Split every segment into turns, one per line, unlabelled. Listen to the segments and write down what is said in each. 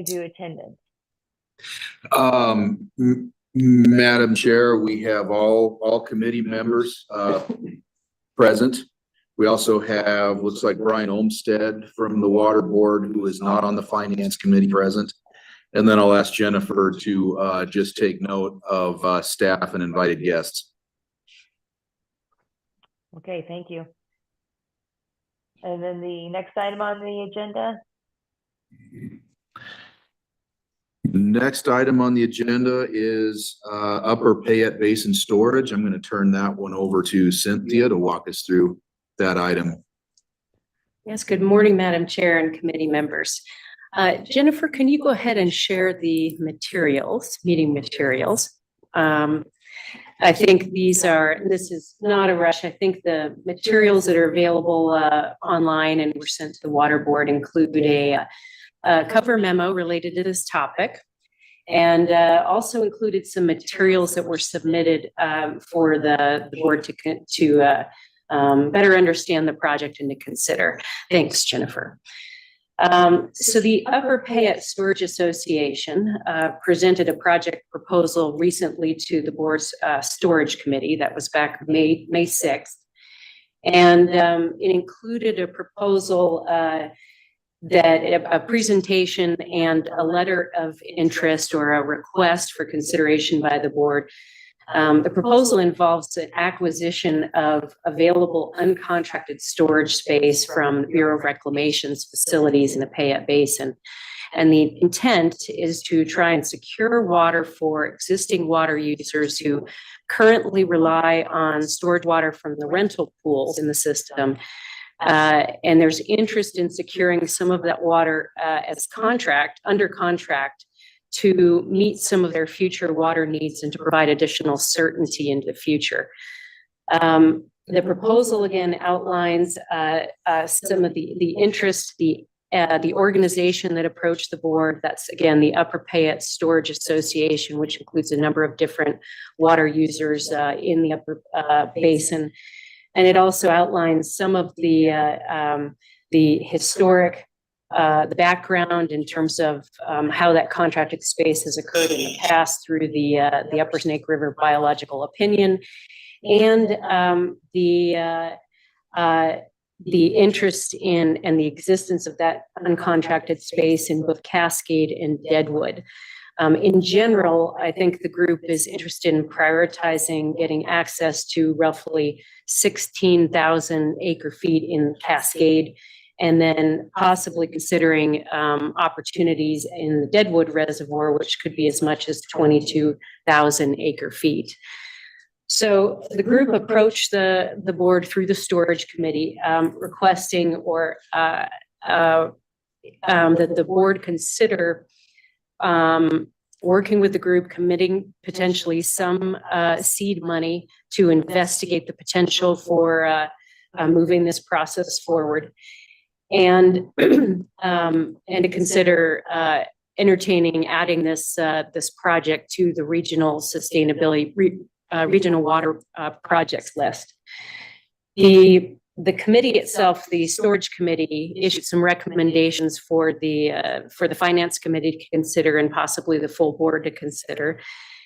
to do attendance?
Madam Chair, we have all committee members present. We also have, looks like Brian Olmstead from the Water Board, who is not on the Finance Committee, present. And then I'll ask Jennifer to just take note of staff and invited guests.
Okay, thank you. And then the next item on the agenda?
Next item on the agenda is Upper Payette Basin Storage. I'm going to turn that one over to Cynthia to walk us through that item.
Yes, good morning, Madam Chair and committee members. Jennifer, can you go ahead and share the materials, meeting materials? I think this is not a rush. I think the materials that are available online and were sent to the Water Board include a cover memo related to this topic, and also included some materials that were submitted for the board to better understand the project and to consider. Thanks, Jennifer. So the Upper Payette Storage Association presented a project proposal recently to the board's storage committee. That was back May 6th. And it included a proposal a presentation and a letter of interest or a request for consideration by the board. The proposal involves the acquisition of available uncontracted storage space from the Bureau of Reclamation's facilities in the Payette Basin. And the intent is to try and secure water for existing water users who currently rely on storage water from the rental pools in the system. And there's interest in securing some of that water under contract to meet some of their future water needs and to provide additional certainty into the future. The proposal again outlines some of the interest, the organization that approached the board. That's again the Upper Payette Storage Association, which includes a number of different water users in the Upper Basin. And it also outlines some of the historic the background in terms of how that contracted space has occurred in the past through the Upper Snake River biological opinion, and the interest in and the existence of that uncontracted space in both Cascade and Deadwood. In general, I think the group is interested in prioritizing getting access to roughly 16,000 acre feet in Cascade, and then possibly considering opportunities in the Deadwood Reservoir, which could be as much as 22,000 acre feet. So the group approached the board through the storage committee, requesting that the board consider working with the group, committing potentially some seed money to investigate the potential for moving this process forward. And to consider entertaining adding this project to the regional sustainability regional water projects list. The committee itself, the storage committee, issued some recommendations for the finance committee to consider and possibly the full board to consider.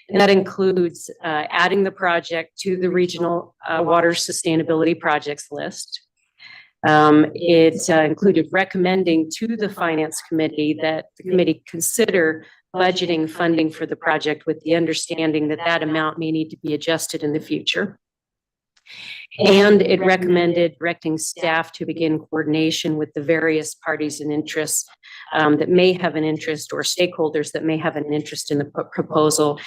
And that includes adding the project to the regional water sustainability projects list. It included recommending to the finance committee that the committee consider budgeting funding for the project with the understanding that that amount may need to be adjusted in the future. And it recommended directing staff to begin coordination with the various parties and interests that may have an interest, or stakeholders that may have an interest in the proposal.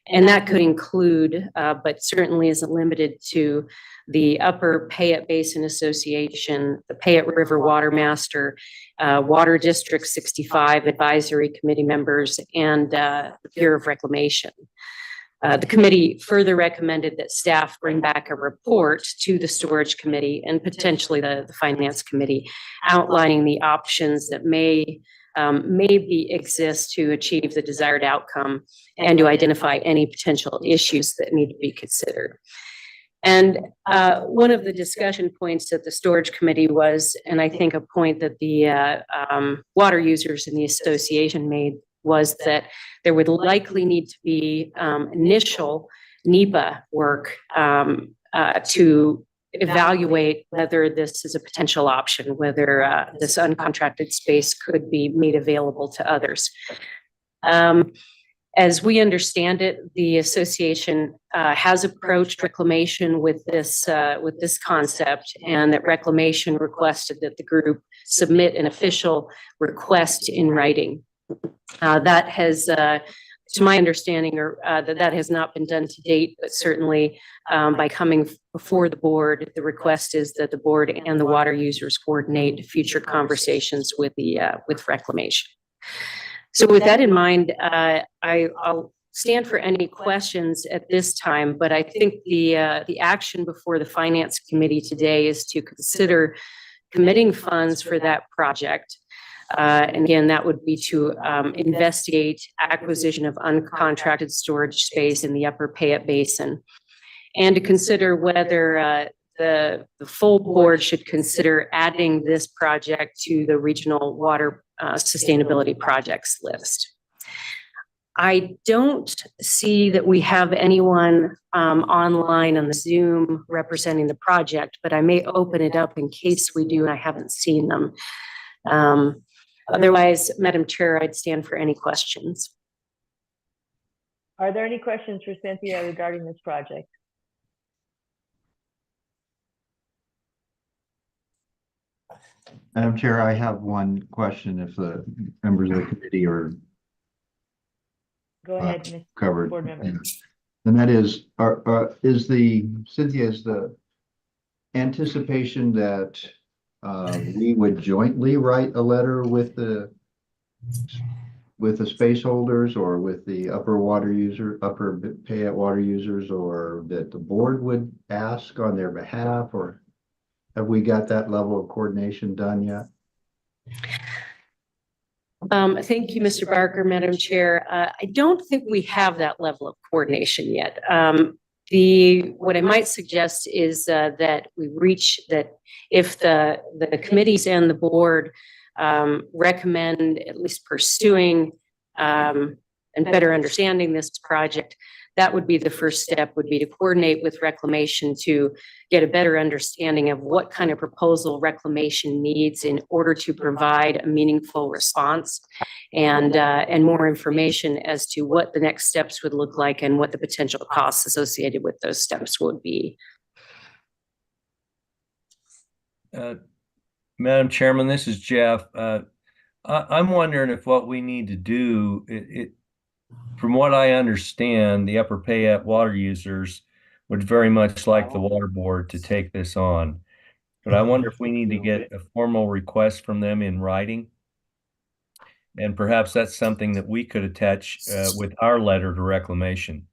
And that could include, but certainly isn't limited to, the Upper Payette Basin Association, the Payette River Water Master, Water District 65 Advisory Committee members, and the Bureau of Reclamation. The committee further recommended that staff bring back a report to the storage committee and potentially the finance committee, outlining the options that may exist to achieve the desired outcome and to identify any potential issues that need to be considered. And one of the discussion points at the storage committee was, and I think a point that the water users in the association made, was that there would likely need to be initial NEPA work to evaluate whether this is a potential option, whether this uncontracted space could be made available to others. As we understand it, the association has approached Reclamation with this concept, and that Reclamation requested that the group submit an official request in writing. That has, to my understanding, that has not been done to date, but certainly by coming before the board, the request is that the board and the water users coordinate future conversations with Reclamation. So with that in mind, I'll stand for any questions at this time, but I think the action before the Finance Committee today is to consider committing funds for that project. And again, that would be to investigate acquisition of uncontracted storage space in the Upper Payette Basin, and to consider whether the full board should consider adding this project to the regional water sustainability projects list. I don't see that we have anyone online on the Zoom representing the project, but I may open it up in case we do, and I haven't seen them. Otherwise, Madam Chair, I'd stand for any questions.
Are there any questions for Cynthia regarding this project?
Madam Chair, I have one question if the members of the committee are
Go ahead, Ms.
covered.
Board member.
And that is Cynthia, is the anticipation that we would jointly write a letter with the space holders, or with the upper Payette water users, or that the board would ask on their behalf, or have we got that level of coordination done yet?
Thank you, Mr. Barker, Madam Chair. I don't think we have that level of coordination yet. What I might suggest is that we reach that if the committees and the board recommend at least pursuing and better understanding this project, that would be the first step, would be to coordinate with Reclamation to get a better understanding of what kind of proposal Reclamation needs in order to provide a meaningful response, and more information as to what the next steps would look like and what the potential costs associated with those steps would be.
Madam Chairman, this is Jeff. I'm wondering if what we need to do, from what I understand, the Upper Payette water users would very much like the water board to take this on. But I wonder if we need to get a formal request from them in writing. And perhaps that's something that we could attach with our letter to Reclamation.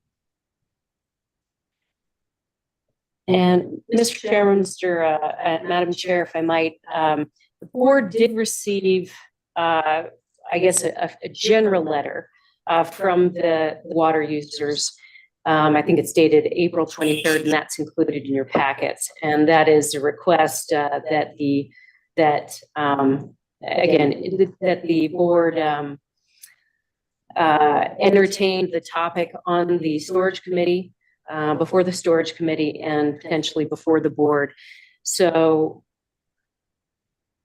And Mr. Chairman, Madam Chair, if I might, the board did receive, I guess, a general letter from the water users. I think it's dated April 23rd, and that's included in your packets. And that is a request that the board entertained the topic on the storage committee, before the storage committee, and potentially before the board. So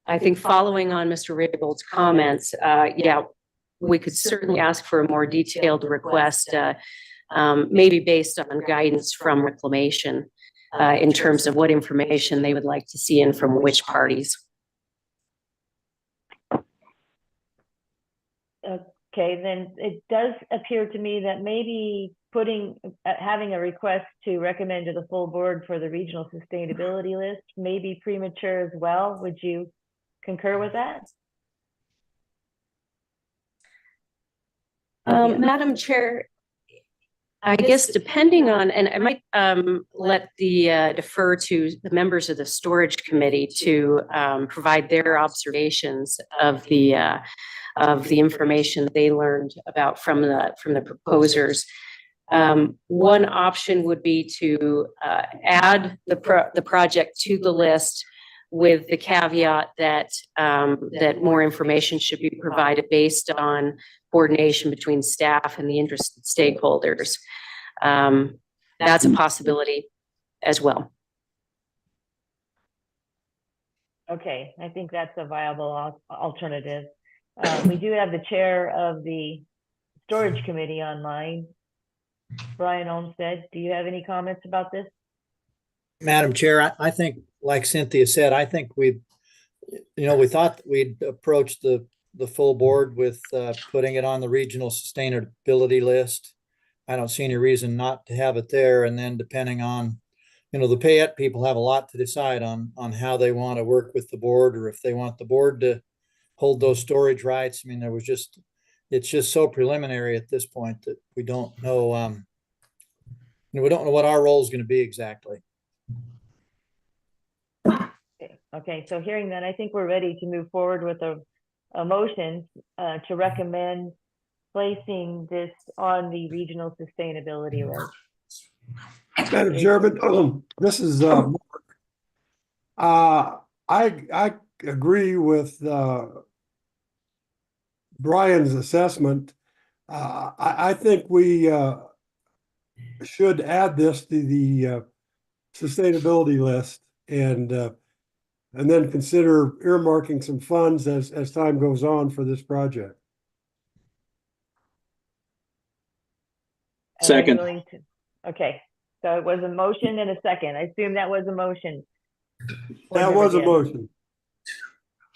I think following on Mr. Raybould's comments, we could certainly ask for a more detailed request, maybe based on guidance from Reclamation in terms of what information they would like to see and from which parties.
Okay, then it does appear to me that maybe having a request to recommend to the full board for the regional sustainability list may be premature as well. Would you concur with that?
Madam Chair, I guess depending on, and I might defer to the members of the storage committee to provide their observations of the information they learned about from the proposers. One option would be to add the project to the list with the caveat that that more information should be provided based on coordination between staff and the interested stakeholders. That's a possibility as well.
Okay, I think that's a viable alternative. We do have the chair of the storage committee online, Brian Olmstead. Do you have any comments about this?
Madam Chair, I think, like Cynthia said, I think we thought we'd approach the full board with putting it on the regional sustainability list. I don't see any reason not to have it there. And then depending on, the Payette people have a lot to decide on how they want to work with the board, or if they want the board to hold those storage rights. I mean, it's just so preliminary at this point that we don't know, we don't know what our role is going to be exactly.
Okay, so hearing that, I think we're ready to move forward with a motion to recommend placing this on the regional sustainability list.
Madam Chairman, this is Marc. I agree with Brian's assessment. I think we should add this to the sustainability list and then consider earmarking some funds as time goes on for this project.
Second. Okay, so it was a motion and a second. I assume that was a motion.
That was a motion.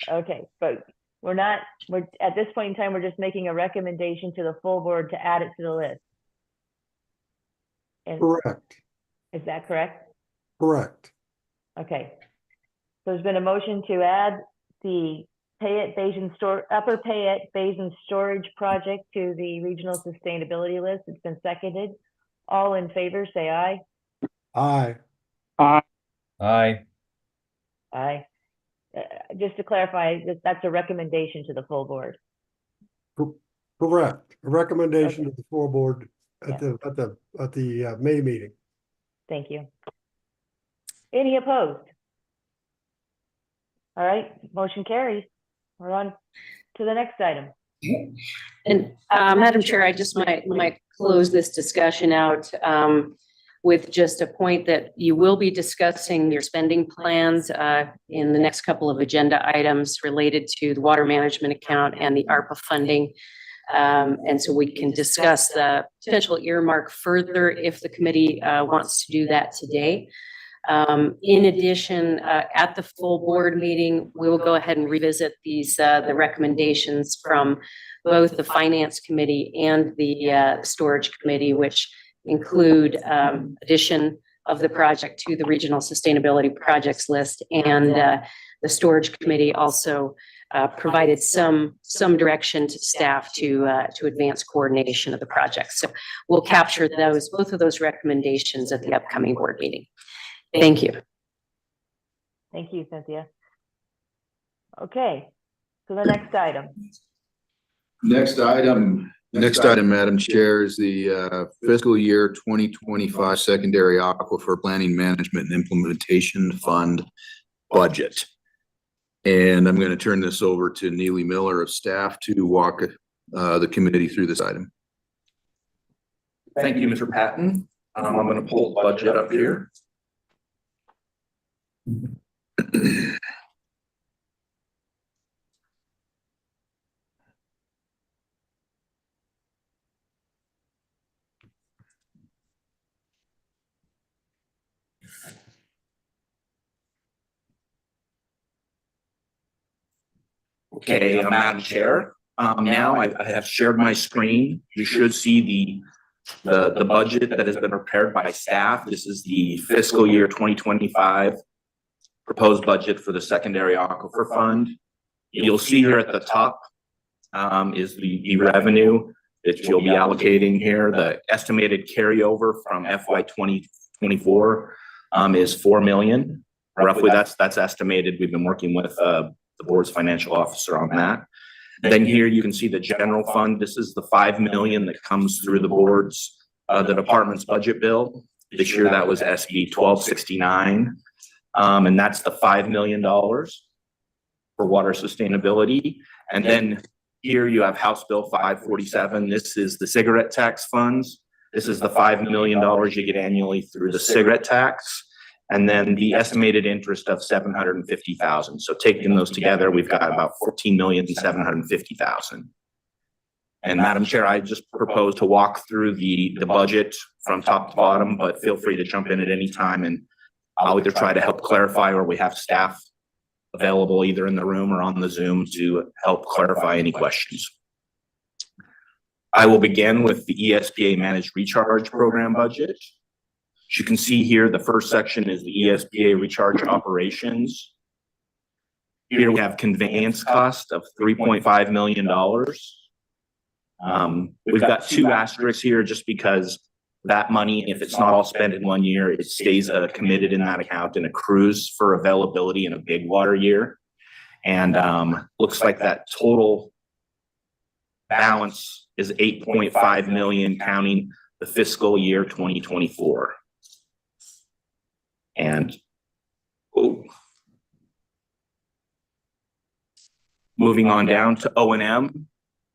Okay, but we're at this point in time, we're just making a recommendation to the full board to add it to the list. And
Correct.
is that correct?
Correct.
Okay. So there's been a motion to add the Upper Payette Basin Storage Project to the regional sustainability list. It's been seconded. All in favor, say aye.
Aye.
Aye.
Aye. Just to clarify, that's a recommendation to the full board.
Correct. A recommendation to the full board at the May meeting.
Thank you. Any opposed? All right, motion carries. We're on to the next item.
And Madam Chair, I just might close this discussion out with just a point that you will be discussing your spending plans in the next couple of agenda items related to the water management account and the ARPA funding. And so we can discuss the potential earmark further if the committee wants to do that today. In addition, at the full board meeting, we will go ahead and revisit the recommendations from both the Finance Committee and the Storage Committee, which include addition of the project to the Regional Sustainability Projects list. And the Storage Committee also provided some direction to staff to advance coordination of the project. So we'll capture both of those recommendations at the upcoming board meeting. Thank you.
Thank you, Cynthia. Okay, so the next item.
Next item, Madam Chair, is the fiscal year 2025 secondary aquifer planning management and implementation fund budget. And I'm going to turn this over to Neely Miller of staff to walk the committee through this item.
Thank you, Mr. Patton. I'm going to pull the budget up here. Okay, Madam Chair. Now I have shared my screen. You should see the budget that has been prepared by staff. This is the fiscal year 2025 proposed budget for the secondary aquifer fund. You'll see here at the top is the revenue that you'll be allocating here. The estimated carryover from FY 2024 is 4 million. Roughly, that's estimated. We've been working with the board's financial officer on that. Then here you can see the general fund. This is the 5 million that comes through the board's the department's budget bill. This year, that was SB 1269. And that's the $5 million for water sustainability. And then here you have House Bill 547. This is the cigarette tax funds. This is the $5 million you get annually through the cigarette tax. And then the estimated interest of $750,000. So taking those together, we've got about $14,750,000. And Madam Chair, I just propose to walk through the budget from top to bottom, but feel free to jump in at any time, and I'll either try to help clarify, or we have staff available either in the room or on the Zoom to help clarify any questions. I will begin with the ESPA Managed Recharge Program budget. As you can see here, the first section is the ESPA Recharge Operations. Here we have conveyance cost of $3.5 million. We've got two asterisks here just because that money, if it's not all spent in 1 year, it stays committed in that account and accrues for availability in a big water year. And looks like that total balance is 8.5 million, counting the fiscal year 2024. And moving on down to O&M,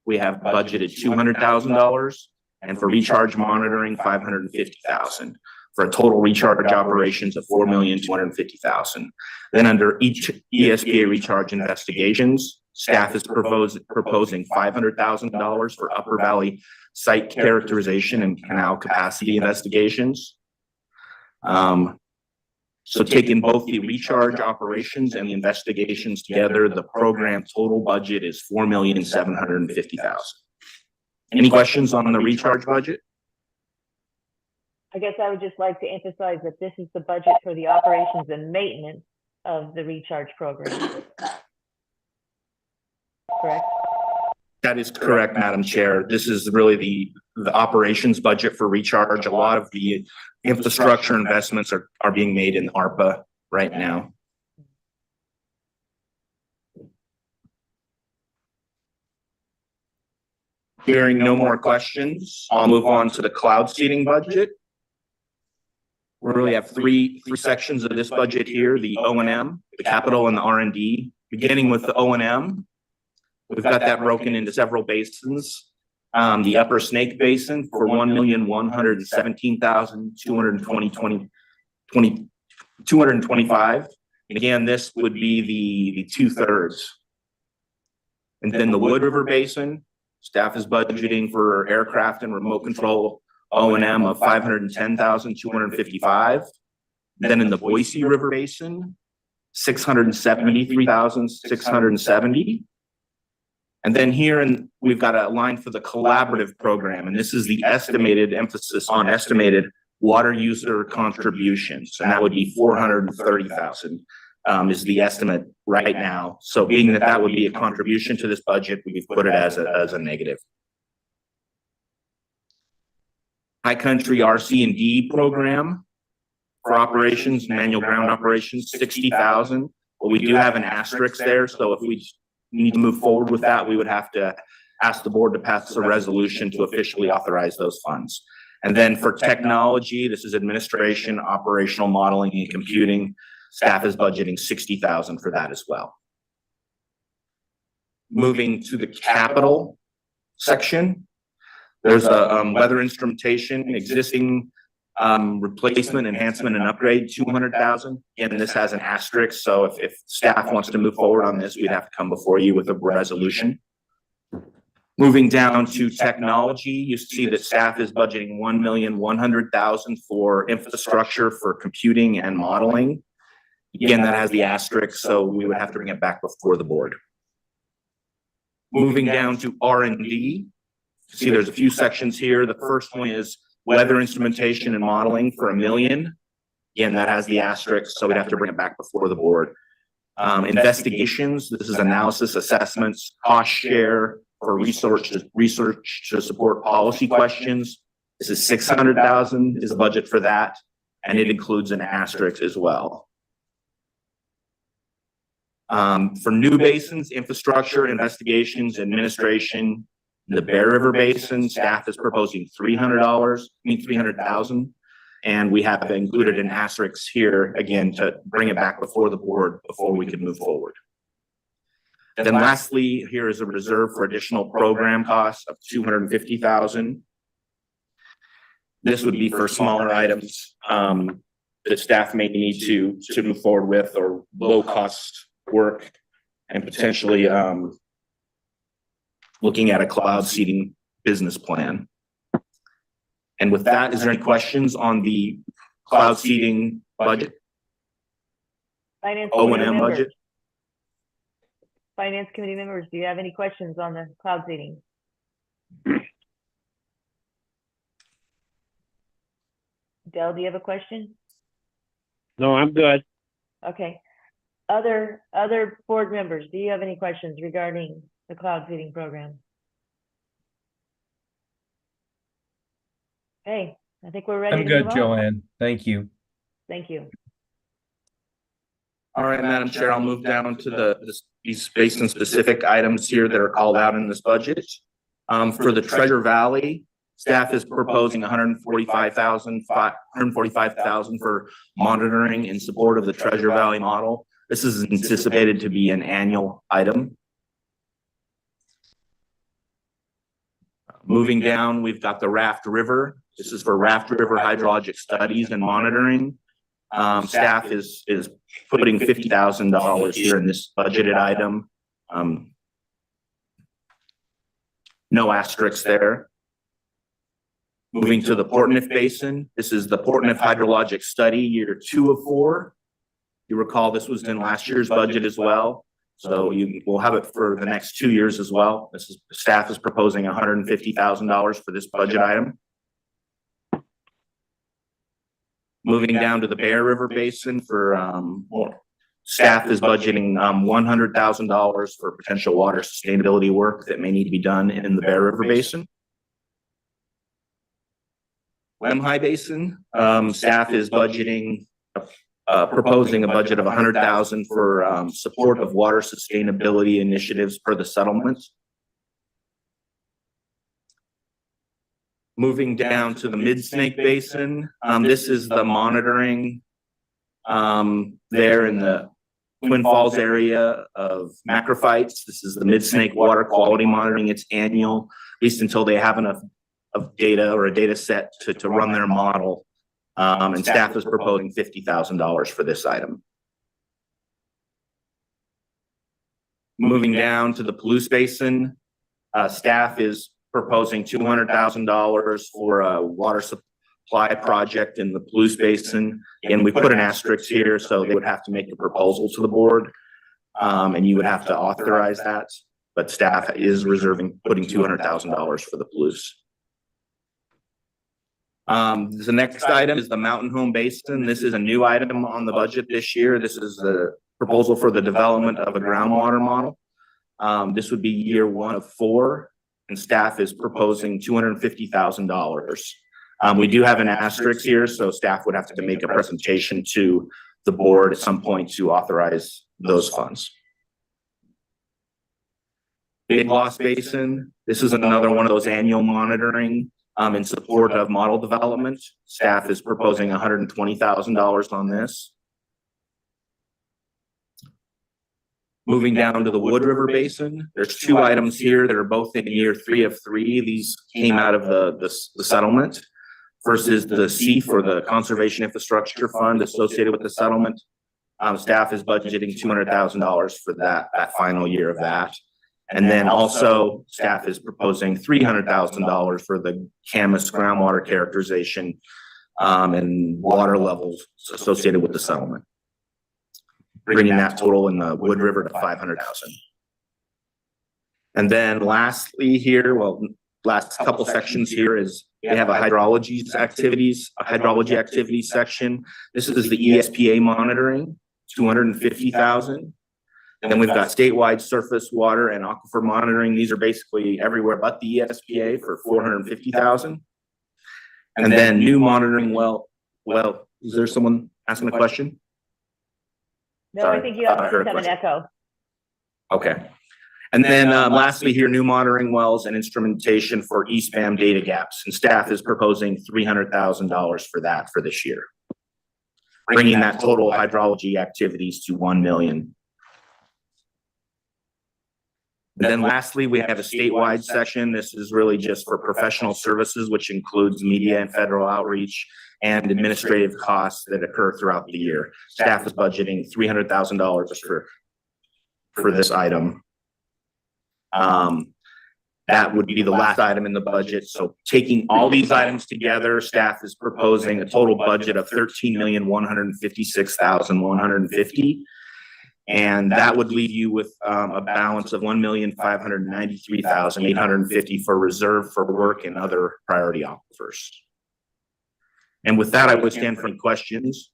we have budgeted $200,000, and for recharge monitoring, $550,000, for a total recharge operations of $4,250,000. Then under each ESPA recharge investigations, staff is proposing $500,000 for Upper Valley site characterization and canal capacity investigations. So taking both the recharge operations and the investigations together, the program total budget is $4,750,000. Any questions on the recharge budget?
I guess I would just like to emphasize that this is the budget for the operations and maintenance of the recharge program. Correct?
That is correct, Madam Chair. This is really the operations budget for recharge. A lot of the infrastructure investments are being made in ARPA right now. Hearing no more questions, I'll move on to the cloud seeding budget. We really have three sections of this budget here: the O&M, the capital, and the R&D. Beginning with the O&M, we've got that broken into several basins. The Upper Snake Basin for $1,117,225. And again, this would be the 2/3. And then the Wood River Basin, staff is budgeting for aircraft and remote control O&M of $510,255. Then in the Boise River Basin, $673,670. And then here, we've got a line for the collaborative program, and this is the estimated emphasis on estimated water user contributions, and that would be $430,000 is the estimate right now. So being that would be a contribution to this budget, we've put it as a negative. High Country RC&D program for operations, manual ground operations, $60,000. But we do have an asterisk there, so if we need to move forward with that, we would have to ask the board to pass a resolution to officially authorize those funds. And then for technology, this is administration, operational modeling, and computing. Staff is budgeting $60,000 for that as well. Moving to the capital section, there's a weather instrumentation, existing replacement, enhancement, and upgrade, $200,000. Again, this has an asterisk, so if staff wants to move forward on this, we'd have to come before you with a resolution. Moving down to technology, you see that staff is budgeting $1,100,000 for infrastructure for computing and modeling. Again, that has the asterisk, so we would have to bring it back before the board. Moving down to R&D, see there's a few sections here. The first one is weather instrumentation and modeling for $1 million. Again, that has the asterisk, so we'd have to bring it back before the board. Investigations, this is analysis, assessments, cost share for research to support policy questions. This is $600,000 is the budget for that, and it includes an asterisk as well. For new basins, infrastructure, investigations, administration, The Bear River Basin, staff is proposing $300,000. And we have included an asterisk here again to bring it back before the board before we can move forward. Then lastly, here is a reserve for additional program costs of $250,000. This would be for smaller items that staff may need to move forward with, or low cost work, and potentially looking at a cloud seeding business plan. And with that, is there any questions on the cloud seeding budget?
Finance committee
O&M
members.
budget?
Finance committee members, do you have any questions on the cloud seeding? Dell, do you have a question?
No, I'm good.
Okay. Other board members, do you have any questions regarding the cloud seeding program? Okay, I think we're ready
I'm
to
good,
move on.
Joanne. Thank you.
Thank you.
All right, Madam Chair, I'll move down to these basin specific items here that are called out in this budget. For the Treasure Valley, staff is proposing $145,000 for monitoring in support of the Treasure Valley model. This is anticipated to be an annual item. Moving down, we've got the Raft River. This is for Raft River hydrologic studies and monitoring. Staff is putting $50,000 here in this budgeted item. No asterisks there. Moving to the Portneuf Basin. This is the Portneuf hydrologic study, year 2 of 4. You recall this was in last year's budget as well. So we'll have it for the next 2 years as well. Staff is proposing $150,000 for this budget item. Moving down to the Bear River Basin for staff is budgeting $100,000 for potential water sustainability work that may need to be done in the Bear River Basin. Lemhi Basin, staff is budgeting, proposing a budget of $100,000 for support of water sustainability initiatives per the settlement. Moving down to the Mid-Snake Basin, this is the monitoring there in the Twin Falls area of macrophytes. This is the Mid-Snake water quality monitoring. It's annual, at least until they have enough of data or a data set to run their model. And staff is proposing $50,000 for this item. Moving down to the Palouse Basin, staff is proposing $200,000 for a water supply project in the Palouse Basin. And we put an asterisk here, so they would have to make a proposal to the board, and you would have to authorize that. But staff is putting $200,000 for the Palouse. The next item is the Mountain Home Basin. This is a new item on the budget this year. This is the proposal for the development of a groundwater model. This would be year 1 of 4, and staff is proposing $250,000. We do have an asterisk here, so staff would have to make a presentation to the board at some point to authorize those funds. Big Lost Basin. This is another one of those annual monitoring in support of model development. Staff is proposing $120,000 on this. Moving down to the Wood River Basin, there's 2 items here that are both in year 3 of 3. These came out of the settlement. First is the C for the Conservation Infrastructure Fund associated with the settlement. Staff is budgeting $200,000 for that final year of that. And then also staff is proposing $300,000 for the Camas groundwater characterization and water levels associated with the settlement, bringing that total in the Wood River to $500,000. And then lastly here, last couple sections here is they have a hydrology activities section. This is the ESPA monitoring, $250,000. Then we've got statewide surface water and aquifer monitoring. These are basically everywhere but the ESPA for $450,000. And then new monitoring well, is there someone asking a question?
No,
Sorry,
I think you
I heard
have
a
an echo.
Okay. And then lastly here, new monitoring wells and instrumentation for eastbound data gaps. And staff is proposing $300,000 for that for this year, bringing that total hydrology activities to 1 million. And then lastly, we have a statewide session. This is really just for professional services, which includes media and federal outreach and administrative costs that occur throughout the year. Staff is budgeting $300,000 for this item. That would be the last item in the budget. So taking all these items together, staff is proposing a total budget of $13,156,150. And that would leave you with a balance of $1,593,850 for reserve for work and other priority aquifers. And with that, I would stand for any questions.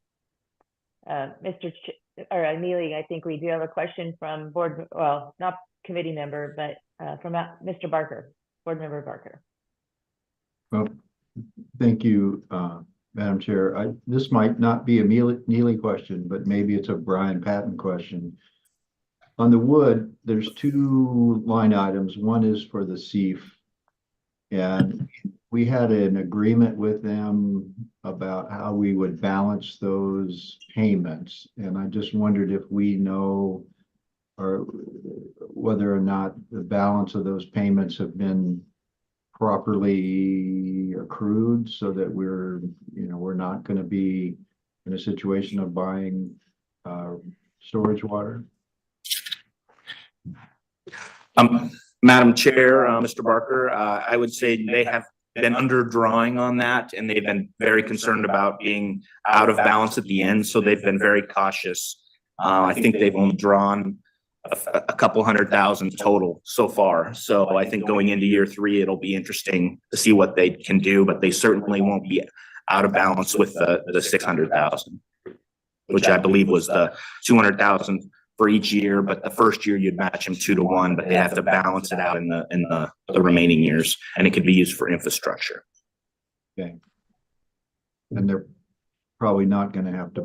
Neely, I think we do have a question from board, well, not committee member, but from Mr. Barker, board member Barker.
Well, thank you, Madam Chair. This might not be a Neely question, but maybe it's a Brian Patton question. On the wood, there's two line items. One is for the SEAF, and we had an agreement with them about how we would balance those payments. And I just wondered if we know or whether or not the balance of those payments have been properly accrued so that we're not going to be in a situation of buying storage water.
Madam Chair, Mr. Barker, I would say they have been underdrawing on that, and they've been very concerned about being out of balance at the end. So they've been very cautious. I think they've only drawn a couple $100,000 total so far. So I think going into year 3, it'll be interesting to see what they can do, but they certainly won't be out of balance with the 600,000, which I believe was the 200,000 for each year. But the first year you'd match them 2 to 1, but they have to balance it out in the remaining years, and it can be used for infrastructure.
Okay. And they're probably not going to have to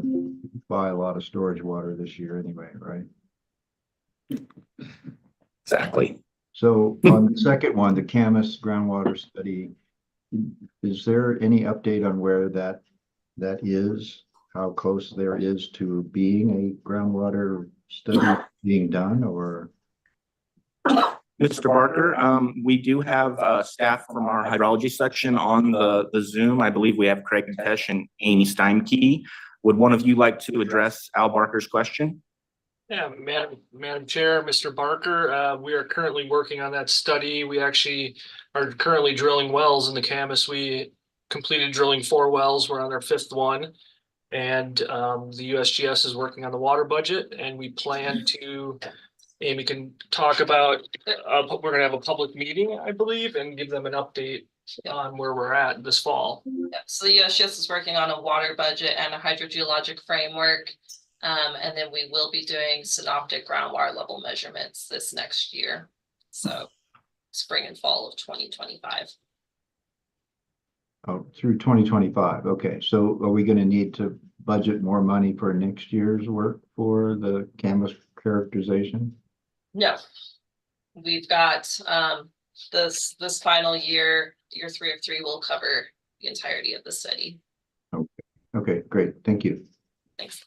buy a lot of storage water this year anyway, right?
Exactly.
So on the second one, the Camas groundwater study, is there any update on where that is? How close there is to being a groundwater study being done, or?
Mr. Barker, we do have staff from our hydrology section on the Zoom. I believe we have Craig Tesh and Amy Steinke. Would one of you like to address Al Barker's question?
Yeah, Madam Chair, Mr. Barker, we are currently working on that study. We actually are currently drilling wells in the Camas. We completed drilling 4 wells. We're on our 5th one. And the USGS is working on the water budget, and we plan to, Amy can talk about, we're going to have a public meeting, I believe, and give them an update on where we're at this fall.
Yeah, so the USGS is working on a water budget and a hydrogeologic framework. And then we will be doing synoptic groundwater level measurements this next year. So spring and fall of 2025.
Oh, through 2025. Okay. So are we going to need to budget more money for next year's work for the Camas characterization?
No, we've got this final year 3 of 3 will cover the entirety of the study.
Okay. Okay, great. Thank you.
Thanks.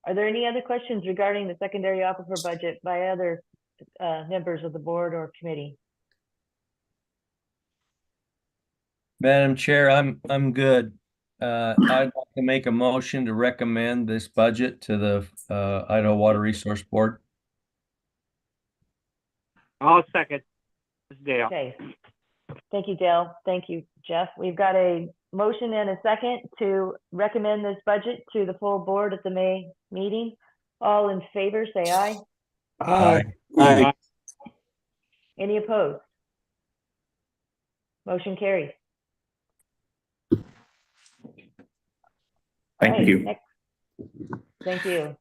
Are there any other questions regarding the secondary aquifer budget by other members of the board or committee?
Madam Chair, I'm good. I'd like to make a motion to recommend this budget to the Idaho Water Resource Board.
I'll second. This is Dale.
Okay. Thank you, Dale. Thank you, Jeff. We've got a motion and a second to recommend this budget to the full board at the May meeting. All in favor, say aye.
Aye.
Aye.
Any opposed? Motion carries.
Thank you.
Thank you.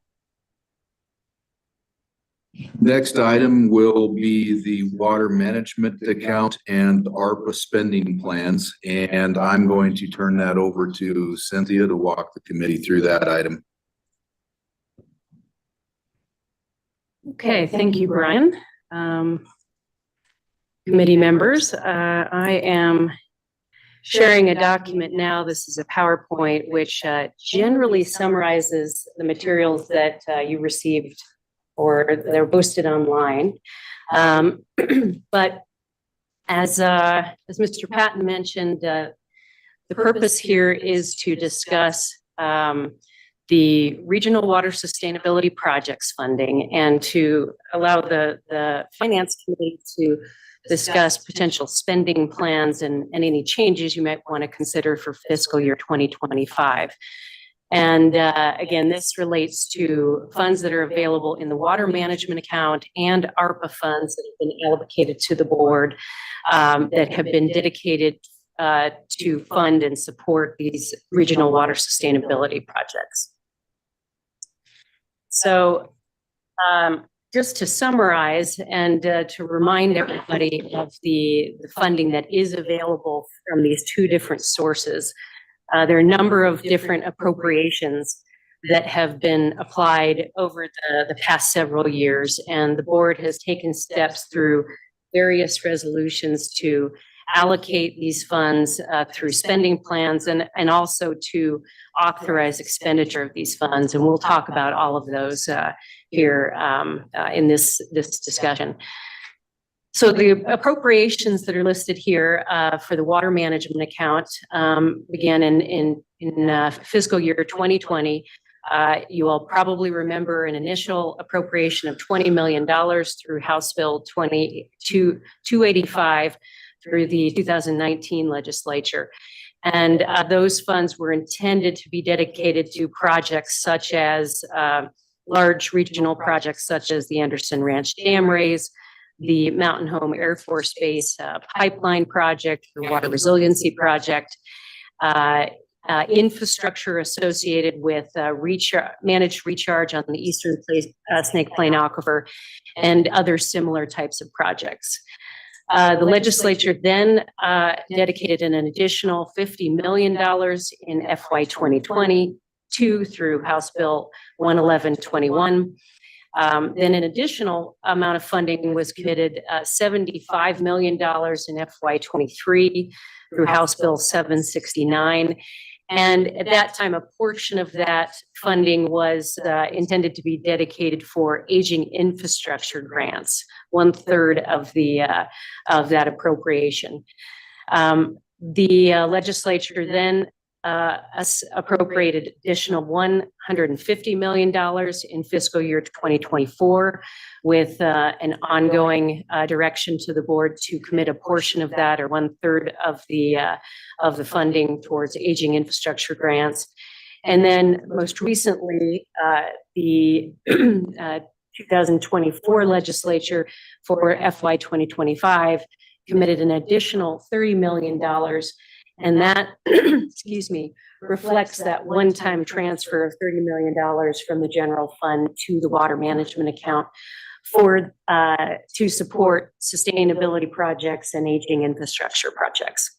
Next item will be the water management account and ARPA spending plans. And I'm going to turn that over to Cynthia to walk the committee through that item.
Okay, thank you, Brian. Committee members, I am sharing a document now. This is a PowerPoint, which generally summarizes the materials that you received or they're posted online. But as Mr. Patton mentioned, the purpose here is to discuss the Regional Water Sustainability Projects funding and to allow the Finance Committee to discuss potential spending plans and any changes you might want to consider for fiscal year 2025. And again, this relates to funds that are available in the water management account and ARPA funds that have been allocated to the board that have been dedicated to fund and support these regional water sustainability projects. So just to summarize and to remind everybody of the funding that is available from these two different sources, there are a number of different appropriations that have been applied over the past several years, and the board has taken steps through various resolutions to allocate these funds through spending plans and also to authorize expenditure of these funds. And we'll talk about all of those here in this discussion. So the appropriations that are listed here for the water management account began in fiscal year 2020. You all probably remember an initial appropriation of $20 million through House Bill 285 through the 2019 legislature. And those funds were intended to be dedicated to projects such as large regional projects such as the Anderson Ranch Dam Raise, the Mountain Home Air Force Base pipeline project, the water resiliency project, infrastructure associated with managed recharge on the Eastern Snake Plain Aquifer, and other similar types of projects. The legislature then dedicated an additional $50 million in FY 2022 through House Bill 11121. Then an additional amount of funding was committed, $75 million in FY 23 through House Bill 769. And at that time, a portion of that funding was intended to be dedicated for aging infrastructure grants, 1/3 of that appropriation. The legislature then appropriated additional $150 million in fiscal year 2024 with an ongoing direction to the board to commit a portion of that, or 1/3 of the funding, towards aging infrastructure grants. And then most recently, the 2024 legislature for FY 2025 committed an additional $30 million. And that, excuse me, reflects that one-time transfer of $30 million from the general fund to the water management account to support sustainability projects and aging infrastructure projects.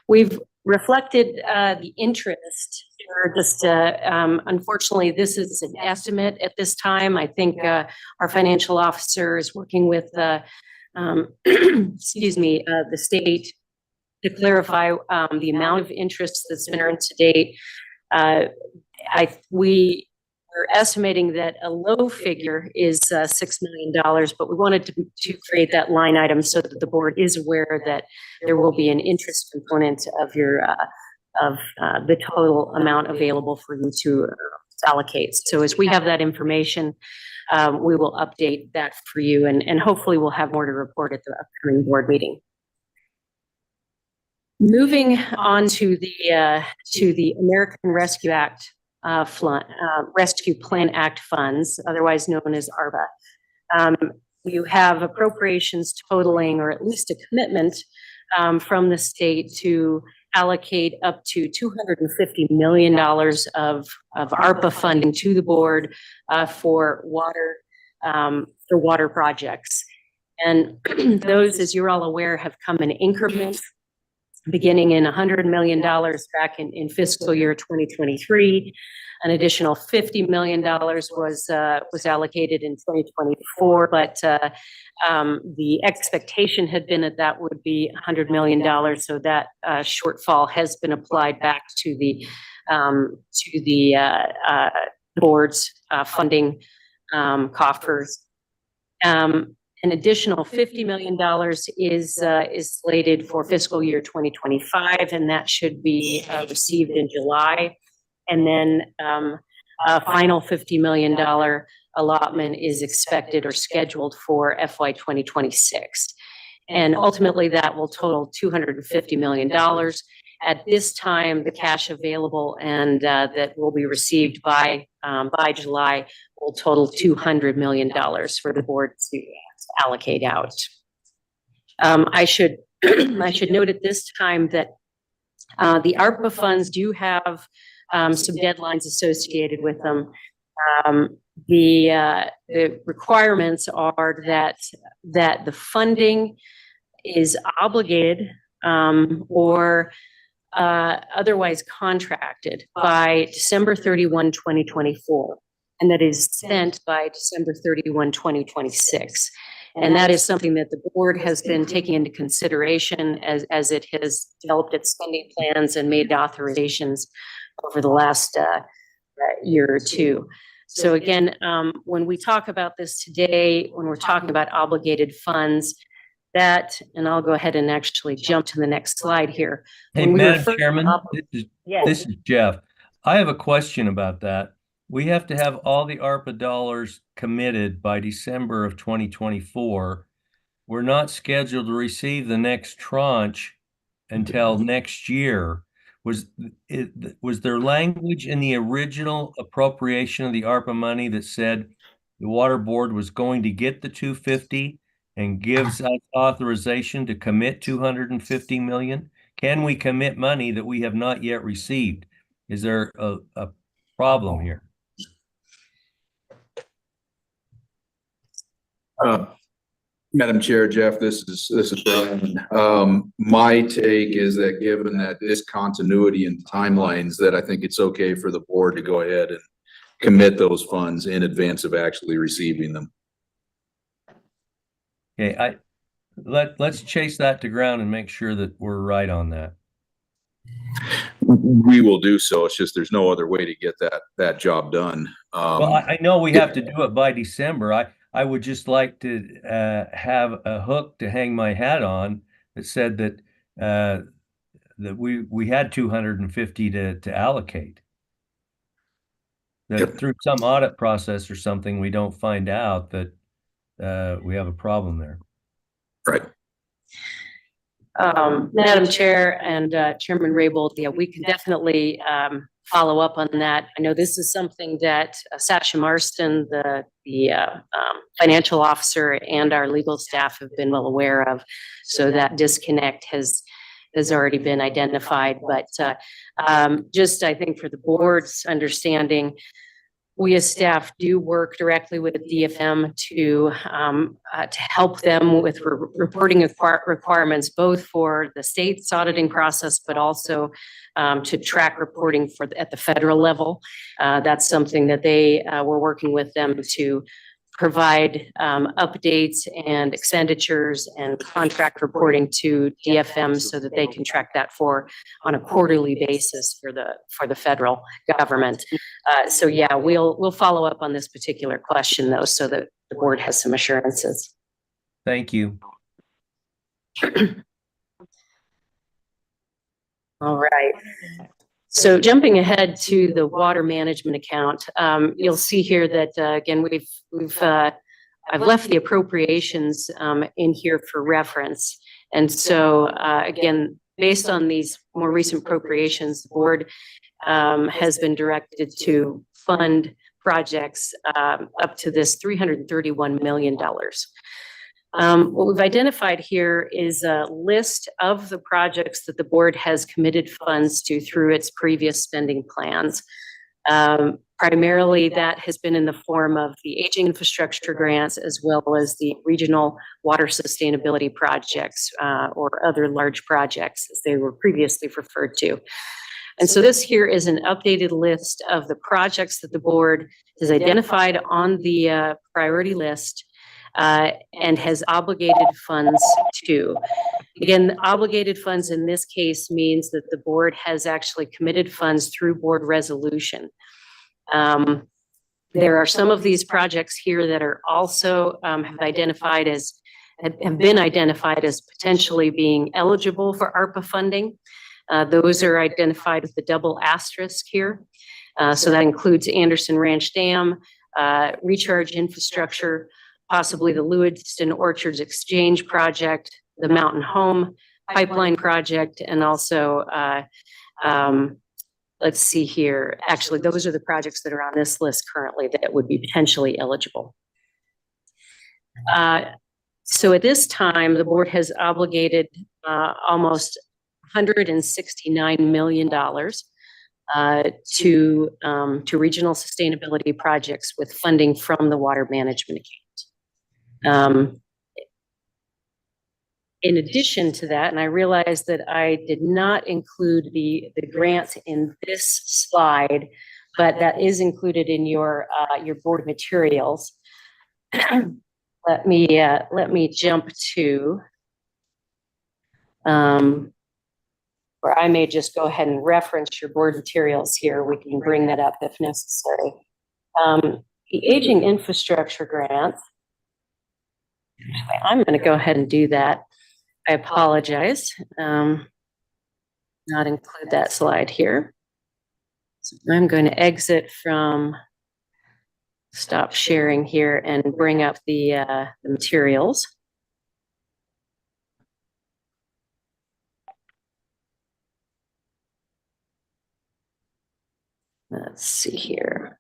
We've reflected the interest, or just unfortunately, this is an estimate at this time. I think our financial officer is working with excuse me, the state to clarify the amount of interest that's been earned to date. We are estimating that a low figure is $6 million, but we wanted to create that line item so that the board is aware that there will be an interest component of your the total amount available for you to allocate. So as we have that information, we will update that for you, and hopefully we'll have more to report at the upcoming board meeting. Moving on to the American Rescue Act Rescue Plan Act funds, otherwise known as ARPA. You have appropriations totaling, or at least a commitment from the state to allocate up to $250 million of ARPA funding to the board for water projects. And those, as you're all aware, have come in increments, beginning in $100 million back in fiscal year 2023, An additional $50 million was allocated in 2024, but the expectation had been that would be $100 million. So that shortfall has been applied back to the board's funding coffers. An additional $50 million is slated for fiscal year 2025, and that should be received in July. And then a final $50 million allotment is expected or scheduled for FY 2026. And ultimately, that will total $250 million. At this time, the cash available and that will be received by July will total $200 million for the board to allocate out. I should note at this time that the ARPA funds do have some deadlines associated with them. The requirements are that the funding is obligated or otherwise contracted by December 31, 2024, and that is spent by December 31, 2026. And that is something that the board has been taking into consideration as it has developed its spending plans and made authorizations over the last year or two. So again, when we talk about this today, when we're talking about obligated funds, that, and I'll go ahead and actually jump to the next slide here.
Hey, Madam Chairman,
Yes.
this is Jeff. I have a question about that. We have to have all the ARPA dollars committed by December of 2024. We're not scheduled to receive the next tranche until next year. Was there language in the original appropriation of the ARPA money that said the water board was going to get the 250 and gives us authorization to commit 250 million? Can we commit money that we have not yet received? Is there a problem here?
Madam Chair, Jeff, this is Brian. My take is that given that this continuity and timelines, that I think it's okay for the board to go ahead and commit those funds in advance of actually receiving them.
Okay, let's chase that to ground and make sure that we're right on that.
We will do so. It's just there's no other way to get that job done.
Well, I know we have to do it by December. I would just like to have a hook to hang my hat on that said that we had 250 to allocate. That through some audit process or something, we don't find out that we have a problem there.
Right.
Madam Chair and Chairman Raybould, yeah, we can definitely follow up on that. I know this is something that Sasha Marston, the financial officer, and our legal staff have been well aware of. So that disconnect has already been identified. But just, I think, for the board's understanding, we as staff do work directly with the DFM to help them with reporting requirements, both for the state's auditing process, but also to track reporting at the federal level. That's something that we're working with them to provide updates and expenditures and contract reporting to DFM so that they can track that on a quarterly basis for the federal government. So yeah, we'll follow up on this particular question though, so that the board has some assurances.
Thank you.
All right. So jumping ahead to the water management account, you'll see here that again I've left the appropriations in here for reference, and so again, based on these more recent appropriations, the board has been directed to fund projects up to this $331 million. What we've identified here is a list of the projects that the board has committed funds to through its previous spending plans. Primarily that has been in the form of the aging infrastructure grants, as well as the regional water sustainability projects or other large projects as they were previously referred to. And so this here is an updated list of the projects that the board has identified on the priority list and has obligated funds to. Again, obligated funds in this case means that the board has actually committed funds through board resolution. There are some of these projects here that are also have been identified as potentially being eligible for ARPA funding. Those are identified with the double asterisk here. So that includes Anderson Ranch Dam, recharge infrastructure, possibly the Lewiston Orchards Exchange Project, the Mountain Home Pipeline Project, and also, let's see here. Actually, those are the projects that are on this list currently that would be potentially eligible. So at this time, the board has obligated almost $169 million to regional sustainability projects with funding from the water management account. In addition to that, and I realize that I did not include the grant in this slide, but that is included in your board materials. Let me jump to or I may just go ahead and reference your board materials here. We can bring that up if necessary. The Aging Infrastructure Grant. I'm going to go ahead and do that. I apologize. Not include that slide here. So I'm going to exit from stop sharing here and bring up the materials. Let's see here.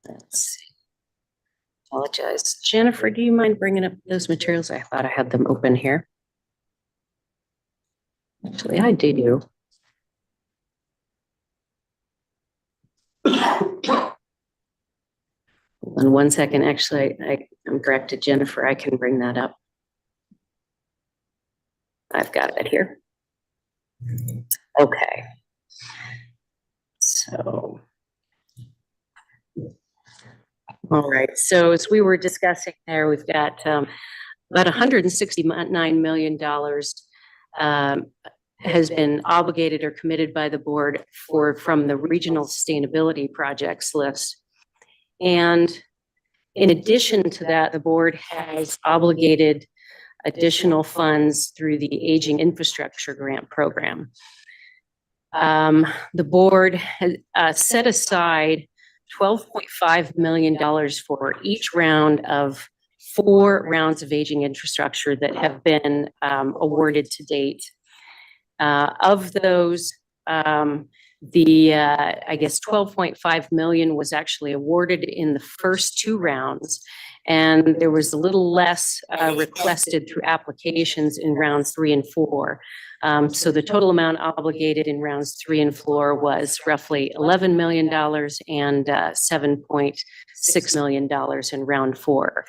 Let's see. Apologize. Jennifer, do you mind bringing up those materials? I thought I had them open here. Actually, I do. Hold on 1 second. Actually, I'm corrected, Jennifer. I can bring that up. I've got it here. Okay. So, all right. So as we were discussing there, we've got about $169 million has been obligated or committed by the board from the regional sustainability projects list. And in addition to that, the board has obligated additional funds through the Aging Infrastructure Grant Program. The board has set aside $12.5 million for each round of 4 rounds of aging infrastructure that have been awarded to date. Of those, I guess 12.5 million was actually awarded in the first 2 rounds, and there was a little less requested through applications in rounds 3 and 4. So the total amount obligated in rounds 3 and 4 was roughly $11 million and $7.6 million in round 4.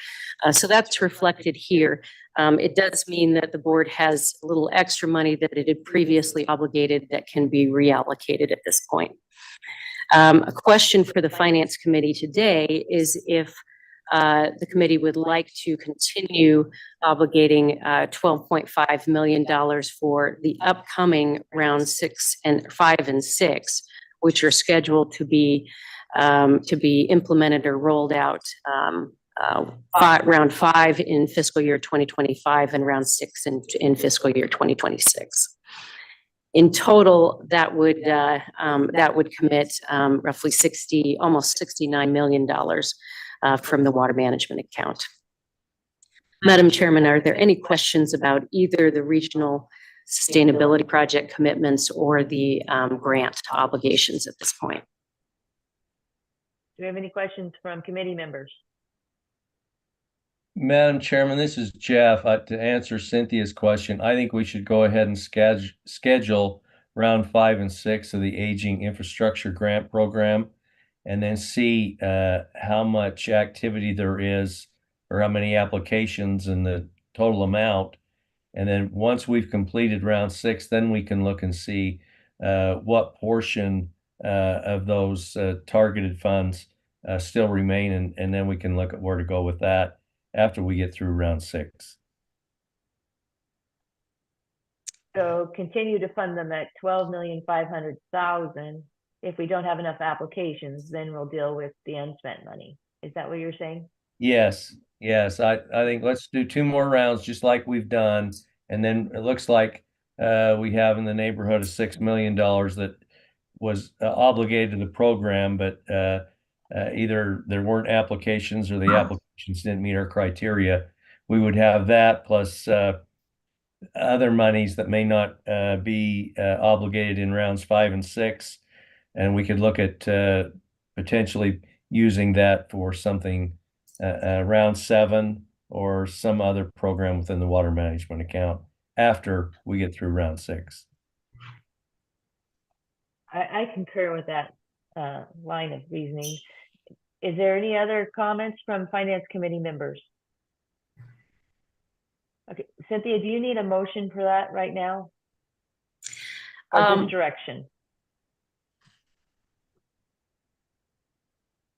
So that's reflected here. It does mean that the board has a little extra money that it had previously obligated that can be reallocated at this point. A question for the Finance Committee today is if the committee would like to continue obligating $12.5 million for the upcoming round 5 and 6, which are scheduled to be implemented or rolled out round 5 in fiscal year 2025 and round 6 in fiscal year 2026. In total, that would commit roughly almost $69 million from the water management account. Madam Chairman, are there any questions about either the regional sustainability project commitments or the grant obligations at this point?
Do we have any questions from committee members?
Madam Chairman, this is Jeff. To answer Cynthia's question, I think we should go ahead and schedule round 5 and 6 of the Aging Infrastructure Grant Program, and then see how much activity there is or how many applications and the total amount. And then once we've completed round 6, then we can look and see what portion of those targeted funds still remain, and then we can look at where to go with that after we get through round 6.
So continue to fund them at 12,500,000. If we don't have enough applications, then we'll deal with the unspent money. Is that what you're saying?
Yes, yes. I think let's do 2 more rounds just like we've done. And then it looks like we have in the neighborhood of $6 million that was obligated to the program, but either there weren't applications or the applications didn't meet our criteria. We would have that plus other monies that may not be obligated in rounds 5 and 6. And we could look at potentially using that for something round 7 or some other program within the water management account after we get through round 6.
I concur with that line of reasoning. Is there any other comments from Finance Committee members? Okay, Cynthia, do you need a motion for that right now? Or just direction?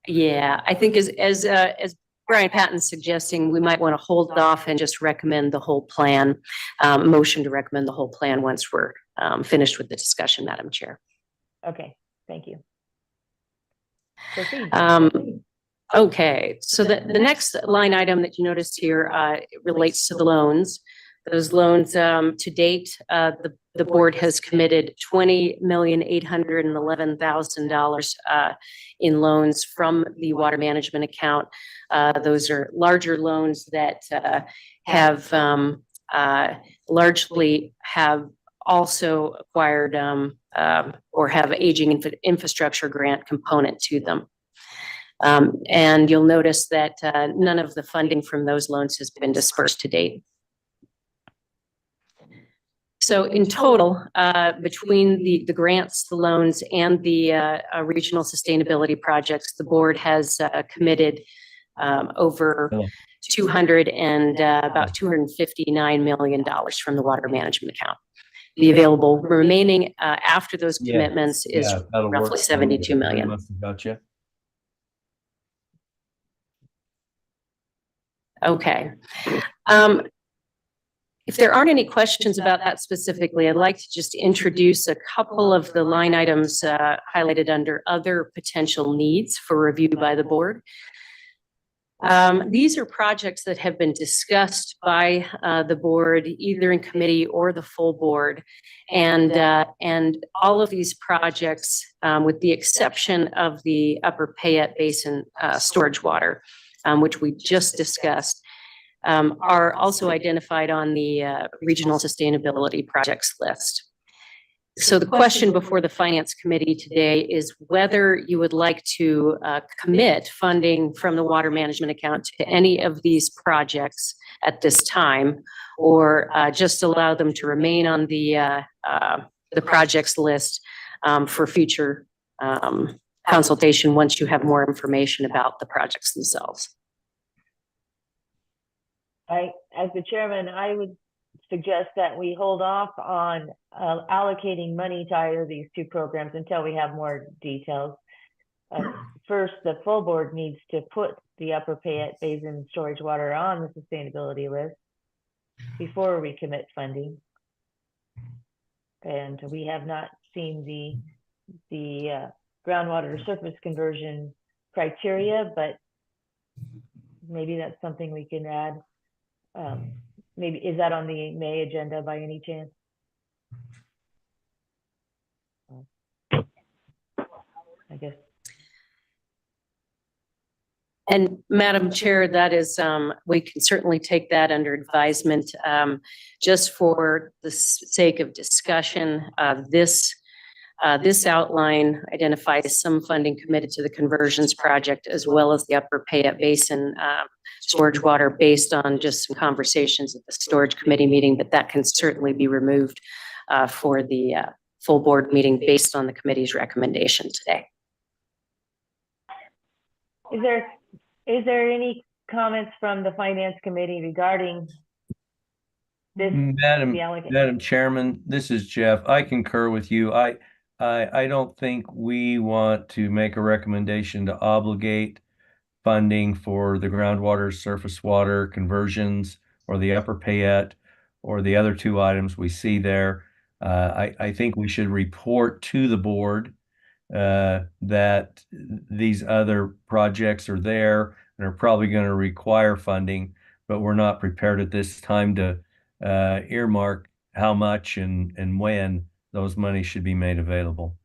Yeah, I think as Brian Patton's suggesting, we might want to hold off and just recommend the whole plan, motion to recommend the whole plan once we're finished with the discussion, Madam Chair.
Okay, thank you. Proceed.
Okay, so the next line item that you noticed here relates to the loans. Those loans, to date, the board has committed $20,811,000 in loans from the water management account. Those are larger loans that have largely have also acquired or have aging infrastructure grant component to them. And you'll notice that none of the funding from those loans has been dispersed to date. So in total, between the grants, the loans, and the regional sustainability projects, the board has committed over about $259 million from the water management account. The available remaining after those commitments is roughly $72 million.
Gotcha.
Okay. If there aren't any questions about that specifically, I'd like to just introduce a couple of the line items highlighted under other potential needs for review by the board. These are projects that have been discussed by the board, either in committee or the full board. And all of these projects, with the exception of the Upper Payette Basin storage water, which we just discussed, are also identified on the regional sustainability projects list. So the question before the Finance Committee today is whether you would like to commit funding from the water management account to any of these projects at this time, or just allow them to remain on the projects list for future consultation once you have more information about the projects themselves.
As the chairman, I would suggest that we hold off on allocating money to either of these two programs until we have more details. First, the full board needs to put the Upper Payette Basin storage water on the sustainability list before we commit funding. And we have not seen the groundwater to surface conversion criteria, but maybe that's something we can add. Maybe is that on the May agenda by any chance? I guess.
And Madam Chair, that is, we can certainly take that under advisement. Just for the sake of discussion, this outline identifies some funding committed to the conversions project, as well as the Upper Payette Basin storage water, based on just some conversations at the storage committee meeting, but that can certainly be removed for the full board meeting based on the committee's recommendation today.
Is there any comments from the finance committee regarding this?
Madam,
the allocation?
Madam Chairman, this is Jeff. I concur with you. I don't think we want to make a recommendation to obligate funding for the groundwater, surface water conversions or the upper Payette or the other two items we see there. I think we should report to the board that these other projects are there and are probably going to require funding, but we're not prepared at this time to earmark how much and when those monies should be made available.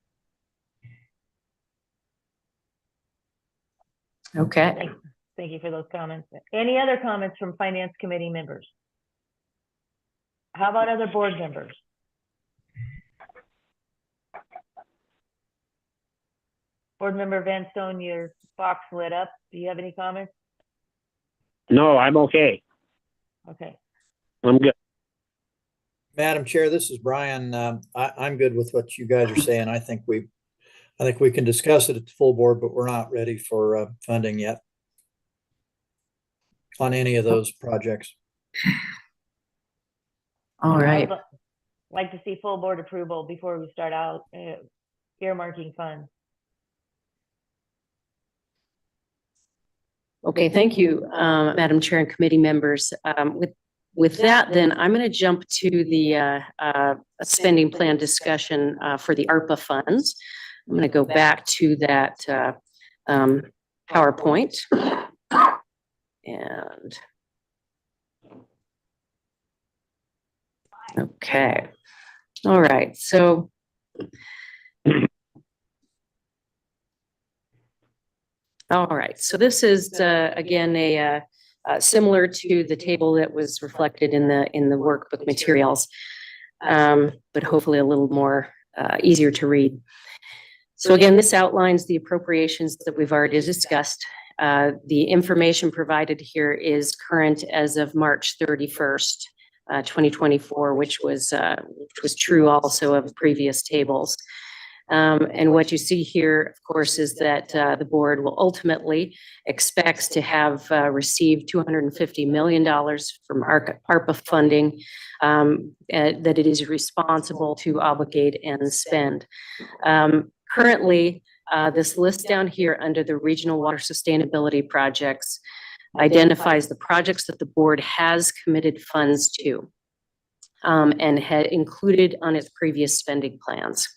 Okay.
Thank you for those comments. Any other comments from finance committee members? How about other board members? Board member Van Stone, your box lit up. Do you have any comments?
No, I'm okay.
Okay.
I'm good.
Madam Chair, this is Brian. I'm good with what you guys are saying. I think we can discuss it at the full board, but we're not ready for funding yet on any of those projects.
All right.
I'd like to see full board approval before we start out earmarking funds.
Okay, thank you, Madam Chair and committee members. With that, then I'm going to jump to the spending plan discussion for the ARPA funds. I'm going to go back to that PowerPoint. And okay, all right, so all right, so this is again similar to the table that was reflected in the workbook materials, but hopefully a little more easier to read. So again, this outlines the appropriations that we've already discussed. The information provided here is current as of March 31st, 2024, which was true also of previous tables. And what you see here, of course, is that the board will ultimately expects to have received $250 million from ARPA funding that it is responsible to obligate and spend. Currently, this list down here under the regional water sustainability projects identifies the projects that the board has committed funds to and had included on its previous spending plans.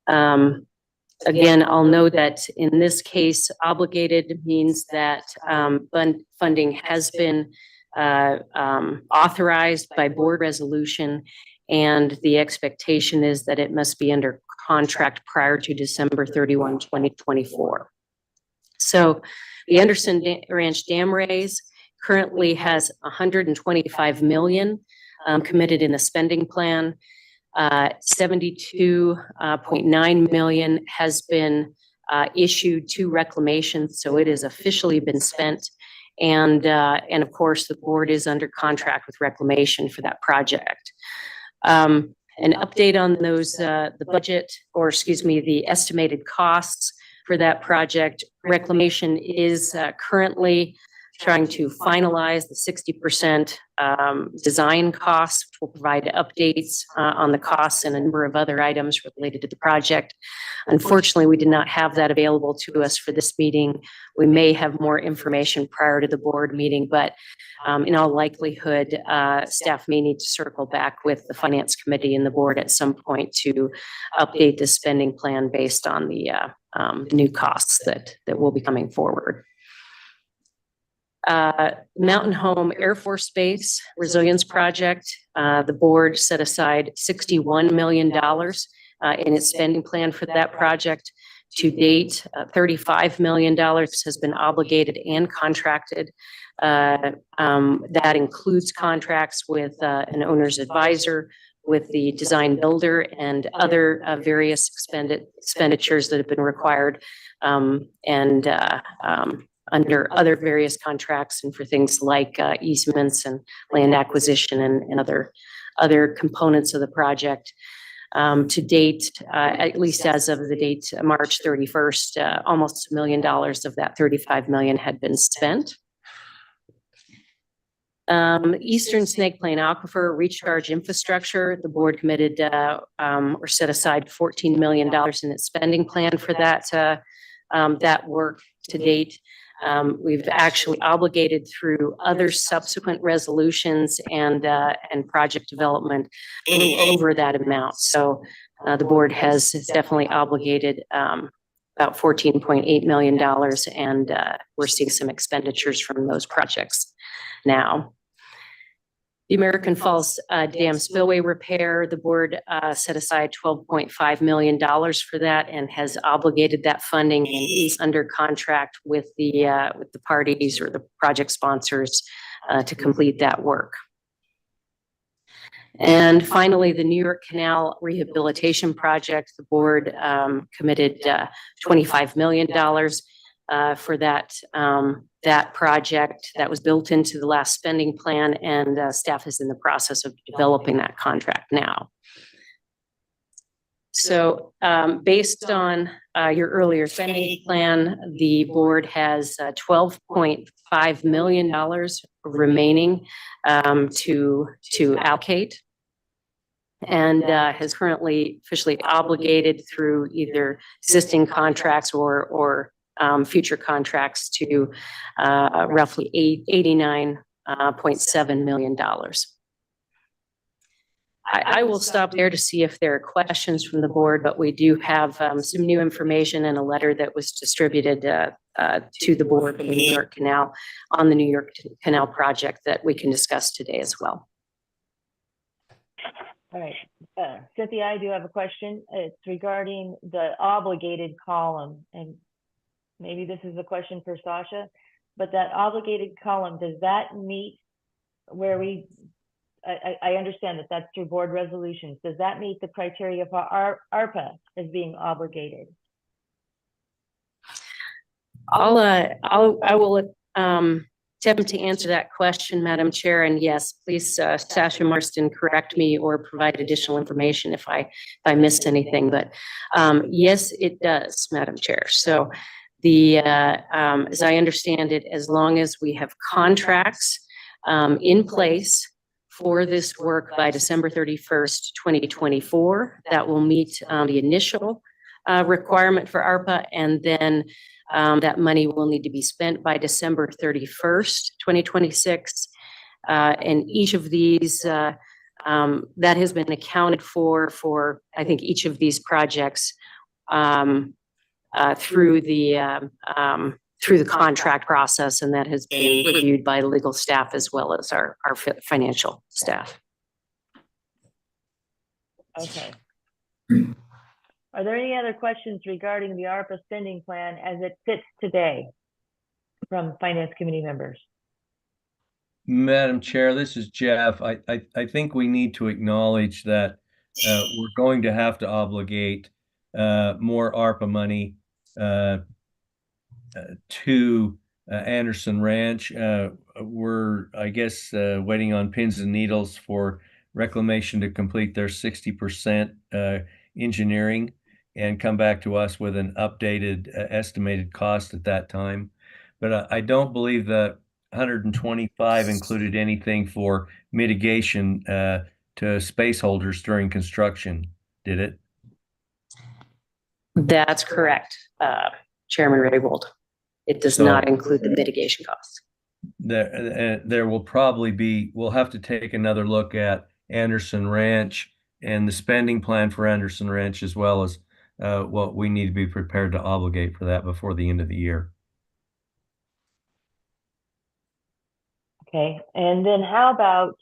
Again, I'll note that in this case, obligated means that funding has been authorized by board resolution, and the expectation is that it must be under contract prior to December 31, 2024. So the Anderson Ranch Dam raise currently has 125 million committed in the spending plan. 72.9 million has been issued to reclamation, so it has officially been spent. And of course, the board is under contract with reclamation for that project. An update on those, the budget, or excuse me, the estimated costs for that project. Reclamation is currently trying to finalize the 60% design costs, which will provide updates on the costs and a number of other items related to the project. Unfortunately, we did not have that available to us for this meeting. We may have more information prior to the board meeting, but in all likelihood, staff may need to circle back with the finance committee and the board at some point to update the spending plan based on the new costs that will be coming forward. Mountain Home Air Force Base Resilience Project, the board set aside $61 million in its spending plan for that project. To date, $35 million has been obligated and contracted. That includes contracts with an owner's advisor, with the design builder, and other various expenditures that have been required, under other various contracts and for things like easements and land acquisition and other components of the project. To date, at least as of the date March 31st, almost $1 million of that 35 million had been spent. Eastern Snake Plain Aquifer Recharge Infrastructure, the board committed or set aside $14 million in its spending plan for that work to date. We've actually obligated through other subsequent resolutions and project development over that amount. So the board has definitely obligated about $14.8 million, and we're seeing some expenditures from those projects now. The American Falls Dam spillway repair, the board set aside $12.5 million for that and has obligated that funding and is under contract with the parties or the project sponsors to complete that work. And finally, the New York Canal Rehabilitation Project, the board committed $25 million for that project that was built into the last spending plan, and staff is in the process of developing that contract now. So based on your earlier spending plan, the board has $12.5 million remaining to allocate, and has currently officially obligated through either existing contracts or future contracts to roughly $89.7 million. I will stop there to see if there are questions from the board, but we do have some new information in a letter that was distributed to the board of the New York Canal on the New York Canal project that we can discuss today as well.
All right, Cynthia, I do have a question. It's regarding the obligated column, and maybe this is a question for Sasha, but that obligated column, does that meet where I understand that that's through board resolutions. Does that meet the criteria for ARPA as being obligated?
I will attempt to answer that question, Madam Chair. And yes, please, Sasha Marston, correct me or provide additional information if I missed anything. But yes, it does, Madam Chair. So as I understand it, as long as we have contracts in place for this work by December 31st, 2024, that will meet the initial requirement for ARPA, and then that money will need to be spent by December 31st, 2026. And each of these, that has been accounted for, I think, each of these projects through the contract process, and that has been reviewed by legal staff as well as our financial staff.
Okay. Are there any other questions regarding the ARPA spending plan as it sits today from Finance Committee members?
Madam Chair, this is Jeff. I think we need to acknowledge that we're going to have to obligate more ARPA money to Anderson Ranch. We're, I guess, waiting on pins and needles for Reclamation to complete their 60% engineering and come back to us with an updated estimated cost at that time. But I don't believe that 125 included anything for mitigation to space holders during construction, did it?
That's correct, Chairman Raybould. It does not include the mitigation costs.
There will probably be, we'll have to take another look at Anderson Ranch and the spending plan for Anderson Ranch, as well as what we need to be prepared to obligate for that before the end of the year.
Okay, and then how about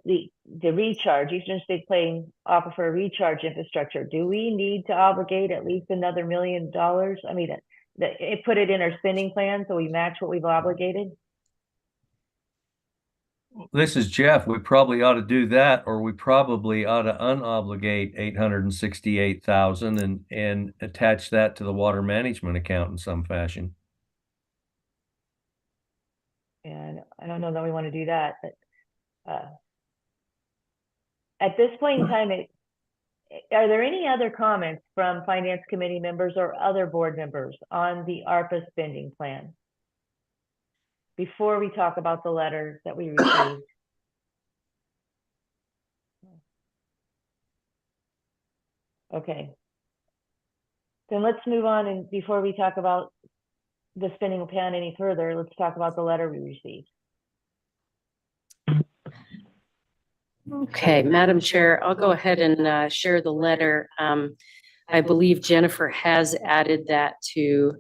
the recharge, Eastern State Plain Aquifer recharge infrastructure? Do we need to obligate at least another $1 million? I mean, it put it in our spending plan so we match what we've obligated?
This is Jeff. We probably ought to do that, or we probably ought to unobligate $868,000 and attach that to the water management account in some fashion.
And I don't know that we want to do that, but at this point in time, are there any other comments from Finance Committee members or other board members on the ARPA spending plan? before we talk about the letter that we received. Okay. Then let's move on, and before we talk about the spending plan any further, let's talk about the letter we received.
Okay, Madam Chair, I'll go ahead and share the letter. I believe Jennifer has added that to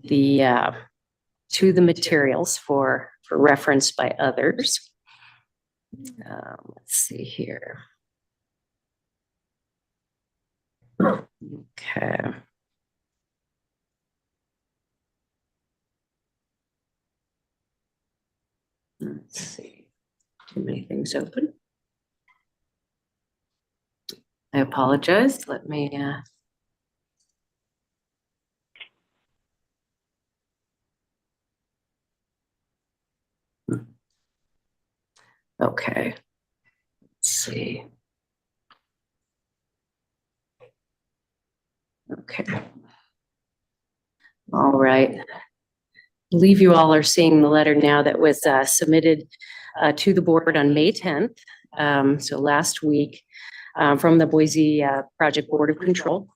the materials for reference by others. Let's see here. Okay. Let's see. Too many things open. I apologize. Let me okay. Let's see. Okay. All right. I believe you all are seeing the letter now that was submitted to the board on May 10th. So last week from the Boise Project Board of Control.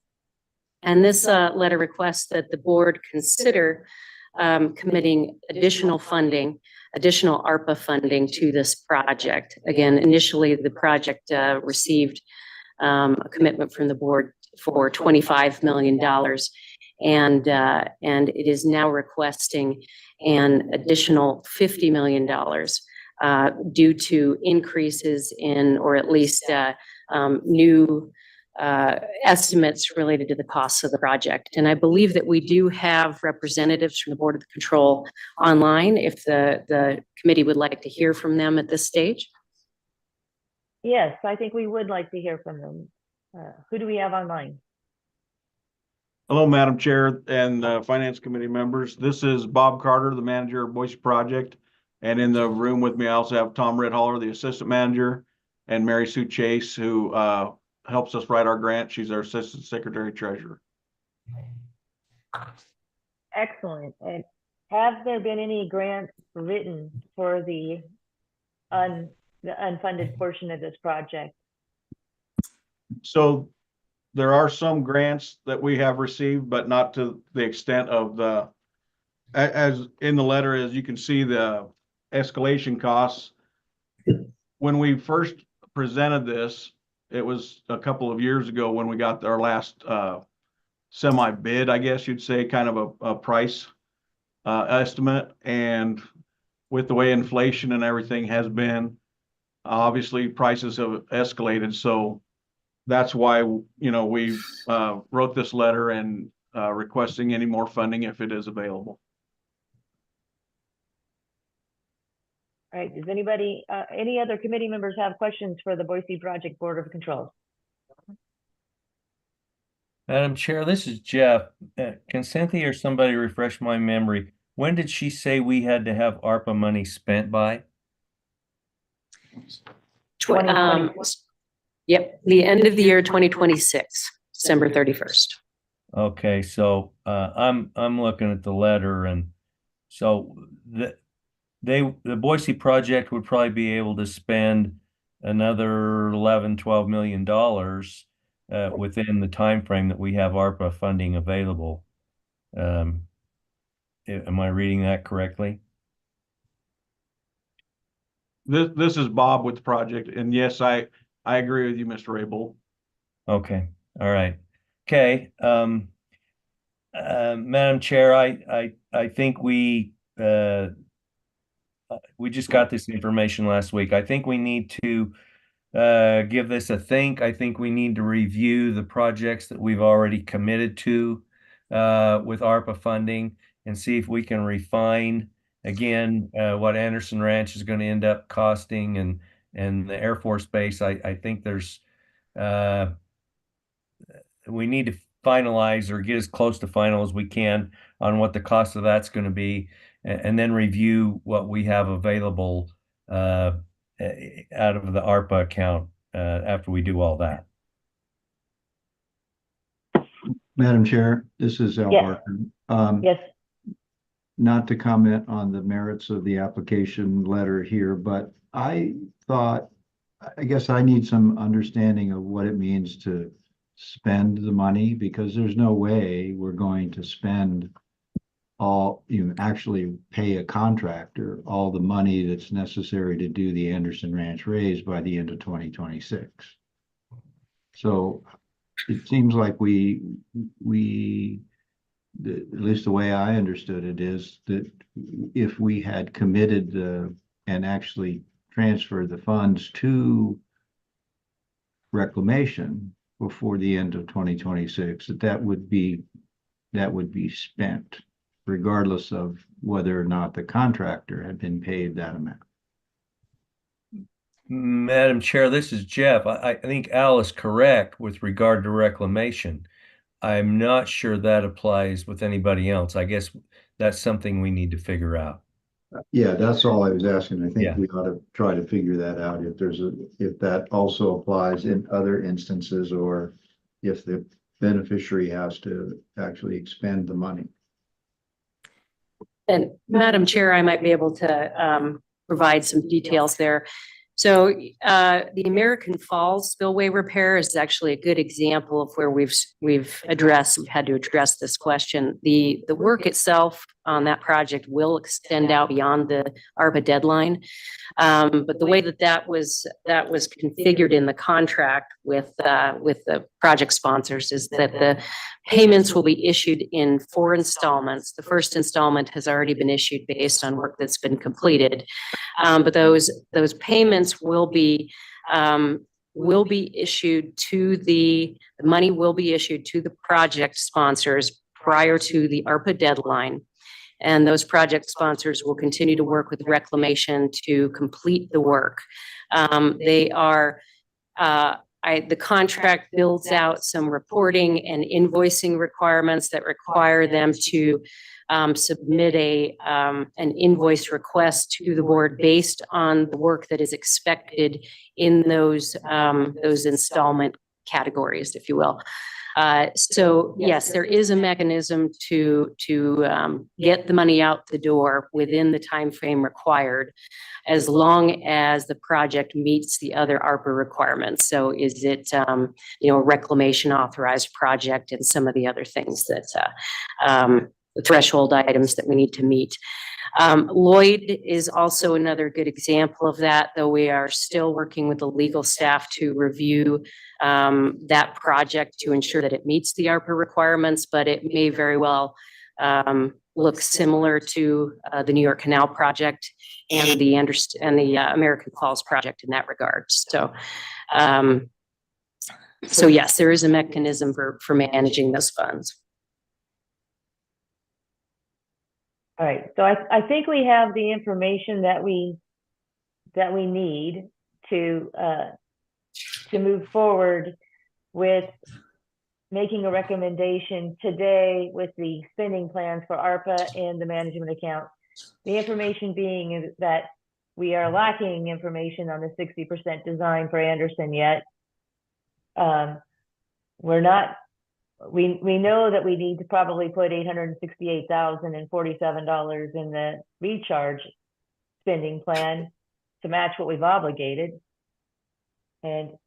And this letter requests that the board consider committing additional funding, additional ARPA funding to this project. Again, initially the project received a commitment from the board for $25 million. And it is now requesting an additional $50 million due to increases in, or at least new estimates related to the costs of the project. And I believe that we do have representatives from the Board of Control online if the committee would like to hear from them at this stage.
Yes, I think we would like to hear from them. Who do we have online?
Hello, Madam Chair and Finance Committee members. This is Bob Carter, the manager of Boise Project. And in the room with me, I also have Tom Rithaller, the assistant manager, and Mary Sue Chase, who helps us write our grant. She's our assistant secretary treasurer.
Excellent. And have there been any grants written for the unfunded portion of this project?
So there are some grants that we have received, but not to the extent of as in the letter, as you can see, the escalation costs. When we first presented this, it was a couple of years ago when we got our last semi bid, I guess you'd say, kind of a price estimate. And with the way inflation and everything has been, obviously prices have escalated. So that's why, we wrote this letter and requesting any more funding if it is available.
All right, does anybody, any other committee members have questions for the Boise Project Board of Control?
Madam Chair, this is Jeff. Can Cynthia or somebody refresh my memory? When did she say we had to have ARPA money spent by?
Yep, the end of the year 2026, December 31st.
Okay, so I'm looking at the letter, and so the Boise project would probably be able to spend another $11-12 million within the time frame that we have ARPA funding available. Am I reading that correctly?
This is Bob with the project, and yes, I agree with you, Mr. Raybould.
Okay, all right. Okay, Madam Chair, I think we just got this information last week. I think we need to give this a think. I think we need to review the projects that we've already committed to with ARPA funding and see if we can refine again what Anderson Ranch is going to end up costing and the Air Force Base. I think there's we need to finalize or get as close to final as we can on what the cost of that's going to be, and then review what we have available out of the ARPA account after we do all that.
Madam Chair, this is Al
Yes.
Barker.
Yes,
not to comment on the merits of the application letter here, but I guess I need some understanding of what it means to spend the money, because there's no way we're going to spend actually pay a contractor all the money that's necessary to do the Anderson Ranch raise by the end of 2026. So it seems like at least the way I understood it is that if we had committed and actually transferred the funds to reclamation before the end of 2026, that would be spent, regardless of whether or not the contractor had been paid that amount.
Madam Chair, this is Jeff. I think Al is correct with regard to reclamation. I'm not sure that applies with anybody else. I guess that's something we need to figure out.
Yeah, that's all I was asking. I think
Yeah.
we ought to try to figure that out, if that also applies in other instances, or if the beneficiary has to actually expend the money.
And Madam Chair, I might be able to provide some details there. So the American Falls spillway repair is actually a good example of where we've had to address this question. The work itself on that project will extend out beyond the ARPA deadline. But the way that was configured in the contract with the project sponsors is that the payments will be issued in 4 installments. The first installment has already been issued based on work that's been completed. But those payments will be issued to the money will be issued to the project sponsors prior to the ARPA deadline. And those project sponsors will continue to work with reclamation to complete the work. The contract builds out some reporting and invoicing requirements that require them to submit an invoice request to the board based on the work that is expected in those installment categories, if you will. So yes, there is a mechanism to get the money out the door within the time frame required, as long as the project meets the other ARPA requirements. So is it a reclamation authorized project and some of the other things that the threshold items that we need to meet. Lloyd is also another good example of that, though we are still working with the legal staff to review that project to ensure that it meets the ARPA requirements, but it may very well look similar to the New York Canal project and the American Falls project in that regard. So yes, there is a mechanism for managing those funds.
All right, so I think we have the information that we need to move forward with making a recommendation today with the spending plans for ARPA and the management account. The information being is that we are lacking information on the 60% design for Anderson yet. We know that we need to probably put $868,047 in the recharge spending plan to match what we've obligated. And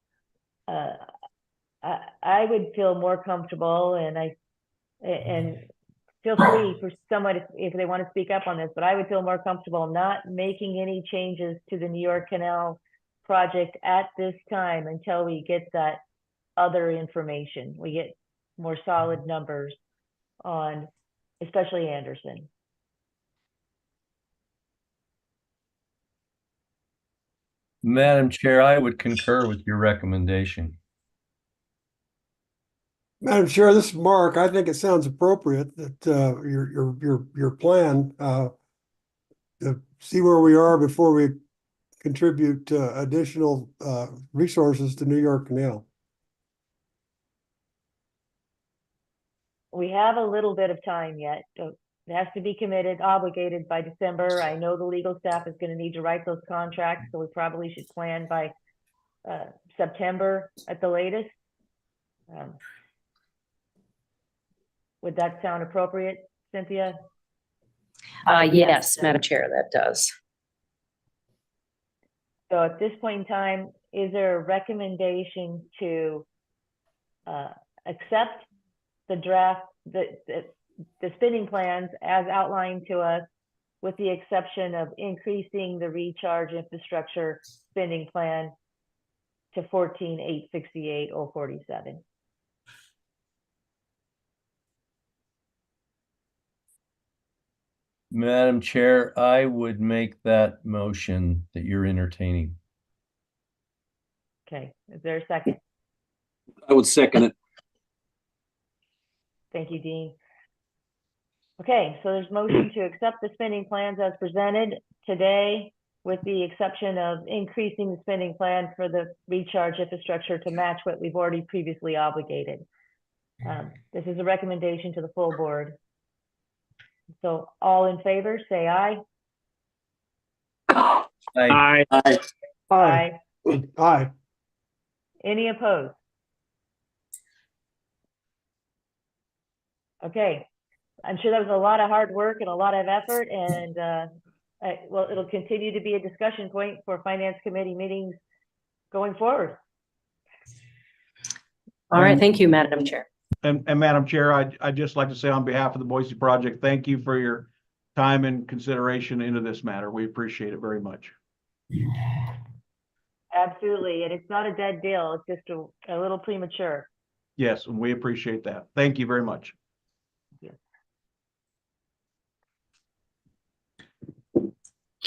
I would feel more comfortable, and feel free for someone if they want to speak up on this, but I would feel more comfortable not making any changes to the New York Canal project at this time until we get that other information. We get more solid numbers on, especially Anderson.
Madam Chair, I would concur with your recommendation.
Madam Chair, this is Mark. I think it sounds appropriate that your plan to see where we are before we contribute additional resources to New York Canal.
We have a little bit of time yet. So it has to be committed, obligated by December. I know the legal staff is going to need to write those contracts, so we probably should plan by September at the latest. Would that sound appropriate, Cynthia?
Yes, Madam Chair, that does.
So at this point in time, is there a recommendation to accept the draft, the spending plans as outlined to us, with the exception of increasing the recharge infrastructure spending plan to 14,868,047?
Madam Chair, I would make that motion that you're entertaining.
Okay, is there a second?
I would second it.
Thank you, Dean. Okay, so there's motion to accept the spending plans as presented today, with the exception of increasing the spending plan for the recharge infrastructure to match what we've already previously obligated. This is a recommendation to the full board. So all in favor, say aye.
Aye.
Aye.
Aye.
Aye.
Any opposed? Okay, I'm sure that was a lot of hard work and a lot of effort, and well, it'll continue to be a discussion point for finance committee meetings going forward.
All right, thank you, Madam Chair.
And Madam Chair, I'd just like to say on behalf of the Boise Project, thank you for your time and consideration into this matter. We appreciate it very much.
Absolutely, and it's not a dead deal. It's just a little premature.
Yes, and we appreciate that. Thank you very much.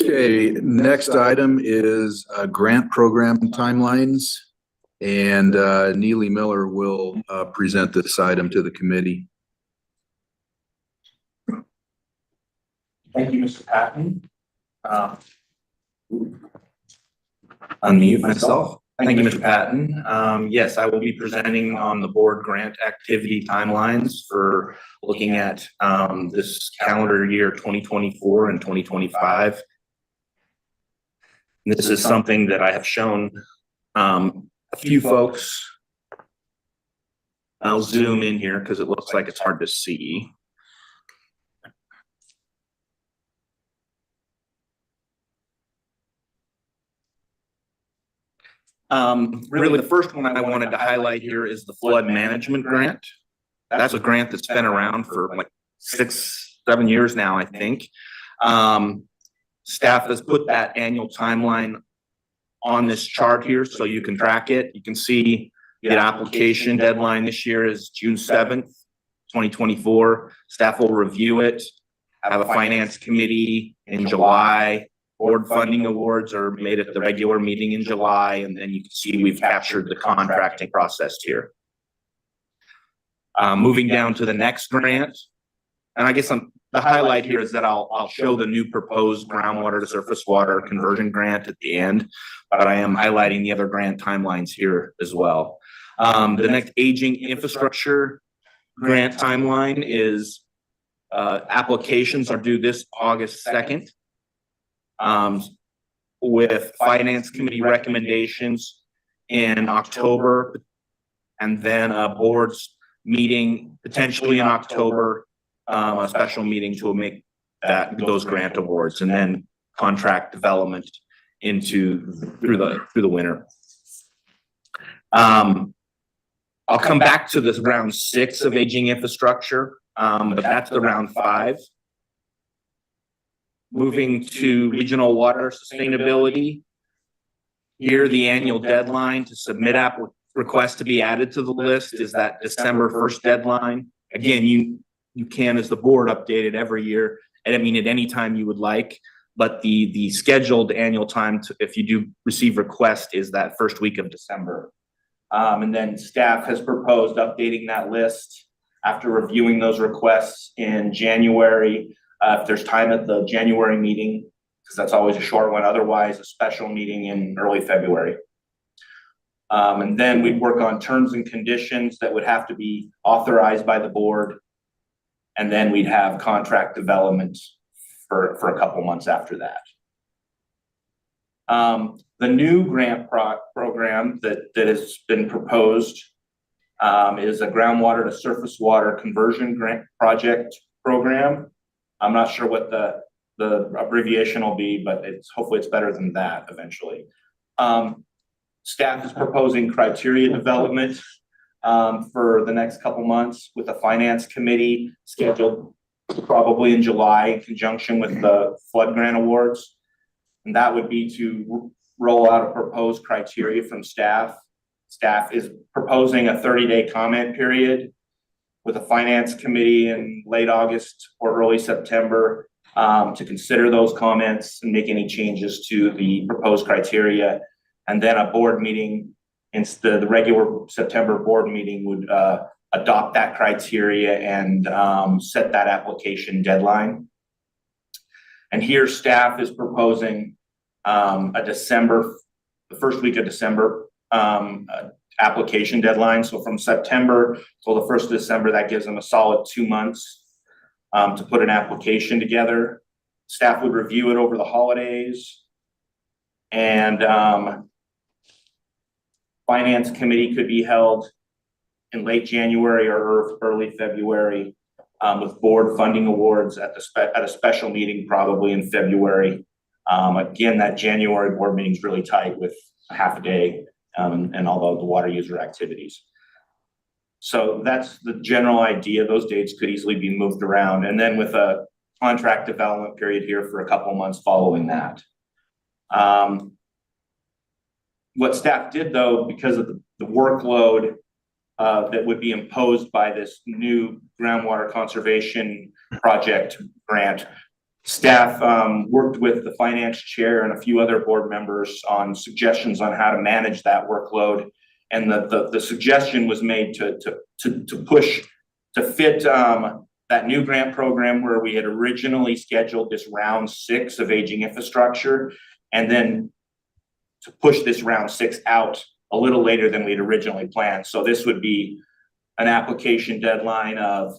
Okay, next item is grant program timelines. And Neely Miller will present this item to the committee.
Thank you, Mr. Patton. Unmute myself. Thank you, Mr. Patton. Yes, I will be presenting on the board grant activity timelines for looking at this calendar year 2024 and 2025. This is something that I have shown a few folks. I'll zoom in here because it looks like it's hard to see. Really, the first one I wanted to highlight here is the flood management grant. That's a grant that's been around for like 6-7 years now, I think. Staff has put that annual timeline on this chart here so you can track it. You can see the application deadline this year is June 7th, 2024. Staff will review it, have a finance committee in July. Board funding awards are made at the regular meeting in July, and then you can see we've captured the contracting process here. Moving down to the next grant, and I guess the highlight here is that I'll show the new proposed groundwater to surface water conversion grant at the end, but I am highlighting the other grant timelines here as well. The next aging infrastructure grant timeline is applications are due this August 2nd. With finance committee recommendations in October, and then a board's meeting potentially in October, a special meeting to make those grant awards, and then contract development through the winter. I'll come back to this round 6 of aging infrastructure, but that's the round 5. Moving to regional water sustainability. Here, the annual deadline to submit requests to be added to the list is that December 1st deadline. Again, you can, as the board, update it every year, and I mean at any time you would like, but the scheduled annual time if you do receive request is that first week of December. And then staff has proposed updating that list after reviewing those requests in January. If there's time at the January meeting, because that's always a short one, otherwise a special meeting in early February. And then we'd work on terms and conditions that would have to be authorized by the board. And then we'd have contract development for a couple months after that. The new grant program that has been proposed is a groundwater to surface water conversion grant project program. I'm not sure what the abbreviation will be, but hopefully it's better than that eventually. Staff is proposing criteria development for the next couple months with the finance committee scheduled probably in July in conjunction with the flood grant awards. And that would be to roll out a proposed criteria from staff. Staff is proposing a 30-day comment period with a finance committee in late August or early September to consider those comments and make any changes to the proposed criteria. And then a board meeting, instead the regular September board meeting would adopt that criteria and set that application deadline. And here staff is proposing the first week of December application deadline. So from September till the 1st of December, that gives them a solid 2 months to put an application together. Staff would review it over the holidays, and finance committee could be held in late January or early February with board funding awards at a special meeting probably in February. Again, that January board meeting is really tight with half a day and all the water user activities. So that's the general idea. Those dates could easily be moved around. And then with a contract development period here for a couple months following that. What staff did though, because of the workload that would be imposed by this new groundwater conservation project grant, staff worked with the finance chair and a few other board members on suggestions on how to manage that workload. And the suggestion was made to push to fit that new grant program where we had originally scheduled this round 6 of aging infrastructure, and then to push this round 6 out a little later than we'd originally planned. So this would be an application deadline of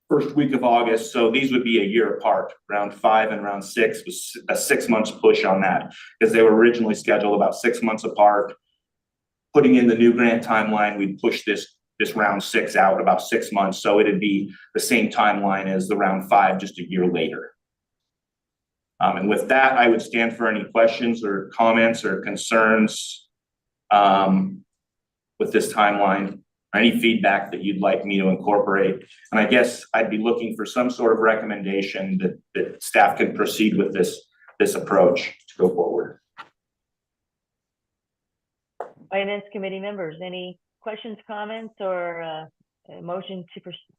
first week of August. So these would be a year apart. Round 5 and round 6 was a 6 months push on that because they were originally scheduled about 6 months apart. Putting in the new grant timeline, we'd push this round 6 out about 6 months. So it'd be the same timeline as the round 5, just a year later. And with that, I would stand for any questions or comments or concerns with this timeline. Any feedback that you'd like me to incorporate. And I guess I'd be looking for some sort of recommendation that staff could proceed with this approach to go forward.
Finance committee members, any questions, comments, or a motion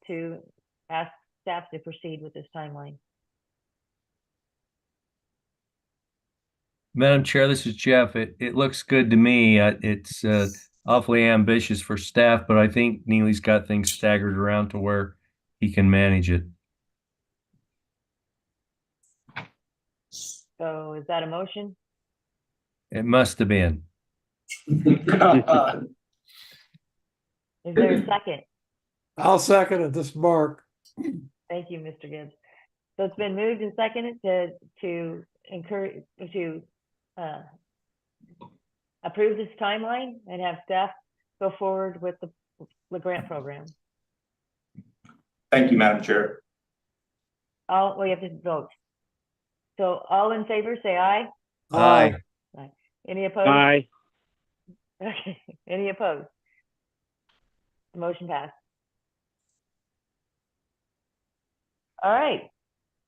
to ask staff to proceed with this timeline?
Madam Chair, this is Jeff. It looks good to me. It's awfully ambitious for staff, but I think Neely's got things staggered around to where he can manage it.
So is that a motion?
It must have been.
Is there a second?
I'll second it. This is Marc.
Thank you, Mr. Gibbs. So it's been moved and seconded to encourage to approve this timeline and have staff go forward with the grant program.
Thank you, Madam Chair.
We have to vote. So all in favor, say aye.
Aye.
Aye. Any opposed?
Aye.
Okay. Any opposed? The motion passed. All right.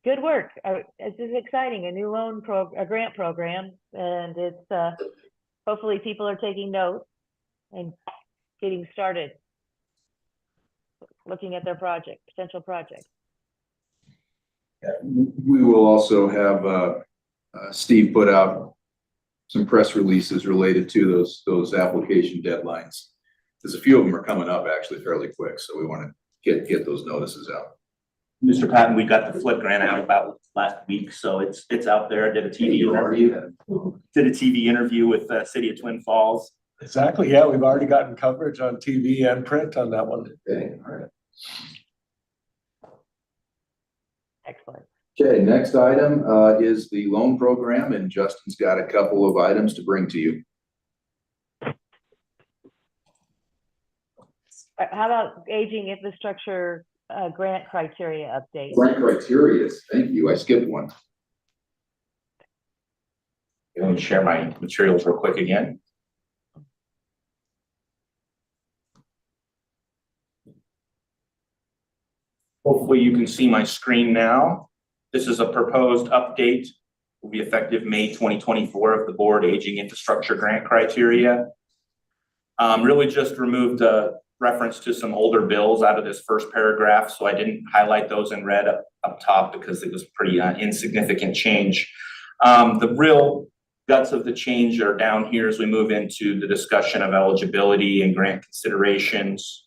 Good work. This is exciting. A new a grant program, and it's hopefully people are taking notes and getting started looking at their potential project.
We will also have Steve put out some press releases related to those application deadlines. There's a few of them are coming up actually fairly quick, so we want to get those notices out.
Mr. Patton, we got the flood grant out about last week, so it's out there. I did a TV interview with the city of Twin Falls.
Exactly. Yeah, we've already gotten coverage on TV and print on that one.
Okay, all right.
Excellent.
Okay, next item is the loan program, and Justin's got a couple of items to bring to you.
How about aging infrastructure grant criteria update.
Grant criteria, thank you. I skipped one.
Let me share my materials real quick again. Hopefully you can see my screen now. This is a proposed update. Will be effective May 2024 of the board aging infrastructure grant criteria. Really just removed a reference to some older bills out of this first paragraph, so I didn't highlight those in red up top because it was pretty insignificant change. The real guts of the change are down here as we move into the discussion of eligibility and grant considerations.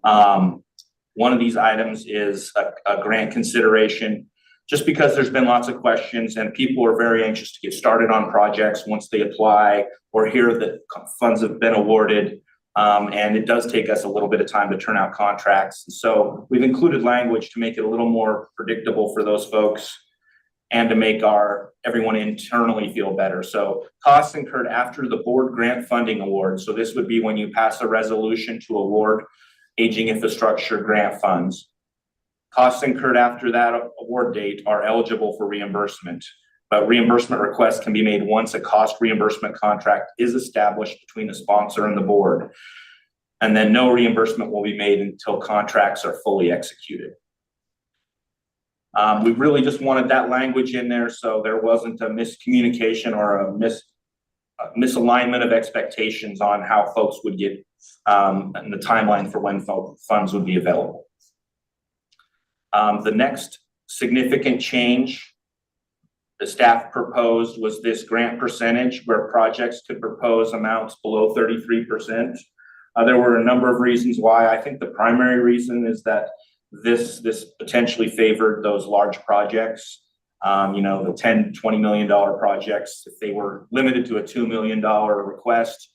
One of these items is a grant consideration, just because there's been lots of questions and people are very anxious to get started on projects once they apply or hear that funds have been awarded. And it does take us a little bit of time to turn out contracts. So we've included language to make it a little more predictable for those folks and to make everyone internally feel better. So costs incurred after the board grant funding award. So this would be when you pass a resolution to award aging infrastructure grant funds. Costs incurred after that award date are eligible for reimbursement, but reimbursement requests can be made once a cost reimbursement contract is established between the sponsor and the board. And then no reimbursement will be made until contracts are fully executed. We really just wanted that language in there so there wasn't a miscommunication or a misalignment of expectations on how folks would get and the timeline for when funds would be available. The next significant change the staff proposed was this grant percentage where projects could propose amounts below 33%. There were a number of reasons why. I think the primary reason is that this potentially favored those large projects. You know, the $10, $20 million projects, if they were limited to a $2 million request,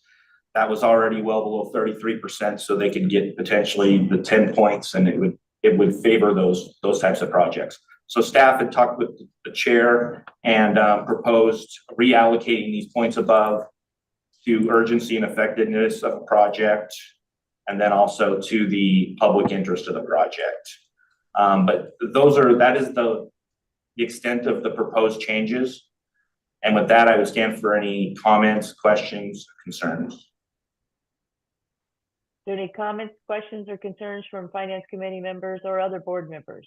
that was already well below 33%. So they could get potentially the 10 points and it would favor those types of projects. So staff had talked with the chair and proposed reallocating these points above to urgency and effectiveness of a project, and then also to the public interest of the project. But that is the extent of the proposed changes. And with that, I would stand for any comments, questions, concerns.
Is there any comments, questions, or concerns from finance committee members or other board members?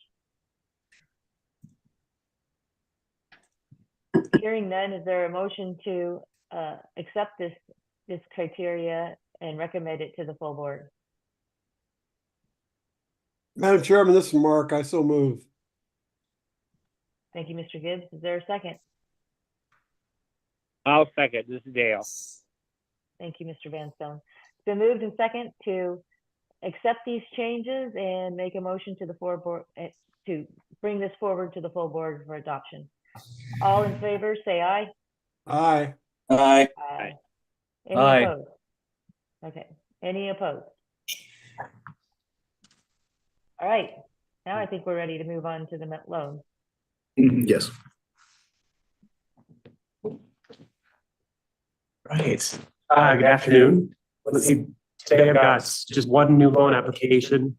Hearing none, is there a motion to accept this criteria and recommend it to the full board?
Madam Chairman, this is Mark. I so move.
Thank you, Mr. Gibbs. Is there a second?
I'll second. This is Dale.
Thank you, Mr. Vanstone. It's been moved and second to accept these changes and make a motion to the full board to bring this forward to the full board for adoption. All in favor, say aye.
Aye.
Aye.
Aye. Any
Aye.
opposed? Okay. Any opposed? All right. Now I think we're ready to move on to the loan.
Yes.
Right. Good afternoon. Let's see. Today I've got just one new loan application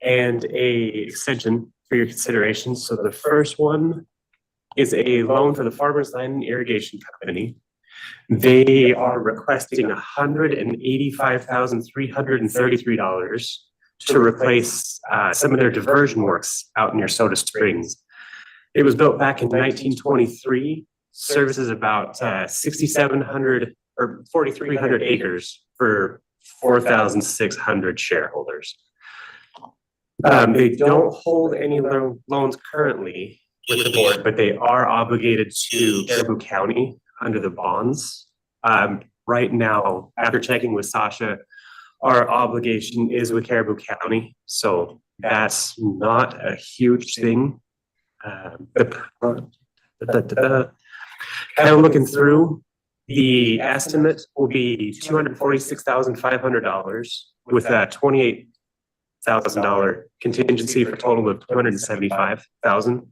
and a extension for your consideration. So the first one is a loan for the Farmers Land Irrigation Company. They are requesting $185,333 to replace some of their diversion works out near Soda Springs. It was built back in 1923, services about 6,700 or 4,300 acres for 4,600 shareholders. They don't hold any loans currently with the board, but they are obligated to Caribou County under the bonds. Right now, after checking with Sasha, our obligation is with Caribou County, so that's not a huge thing. Kind of looking through, the estimate will be $246,500 with a $28,000 contingency for a total of $275,000.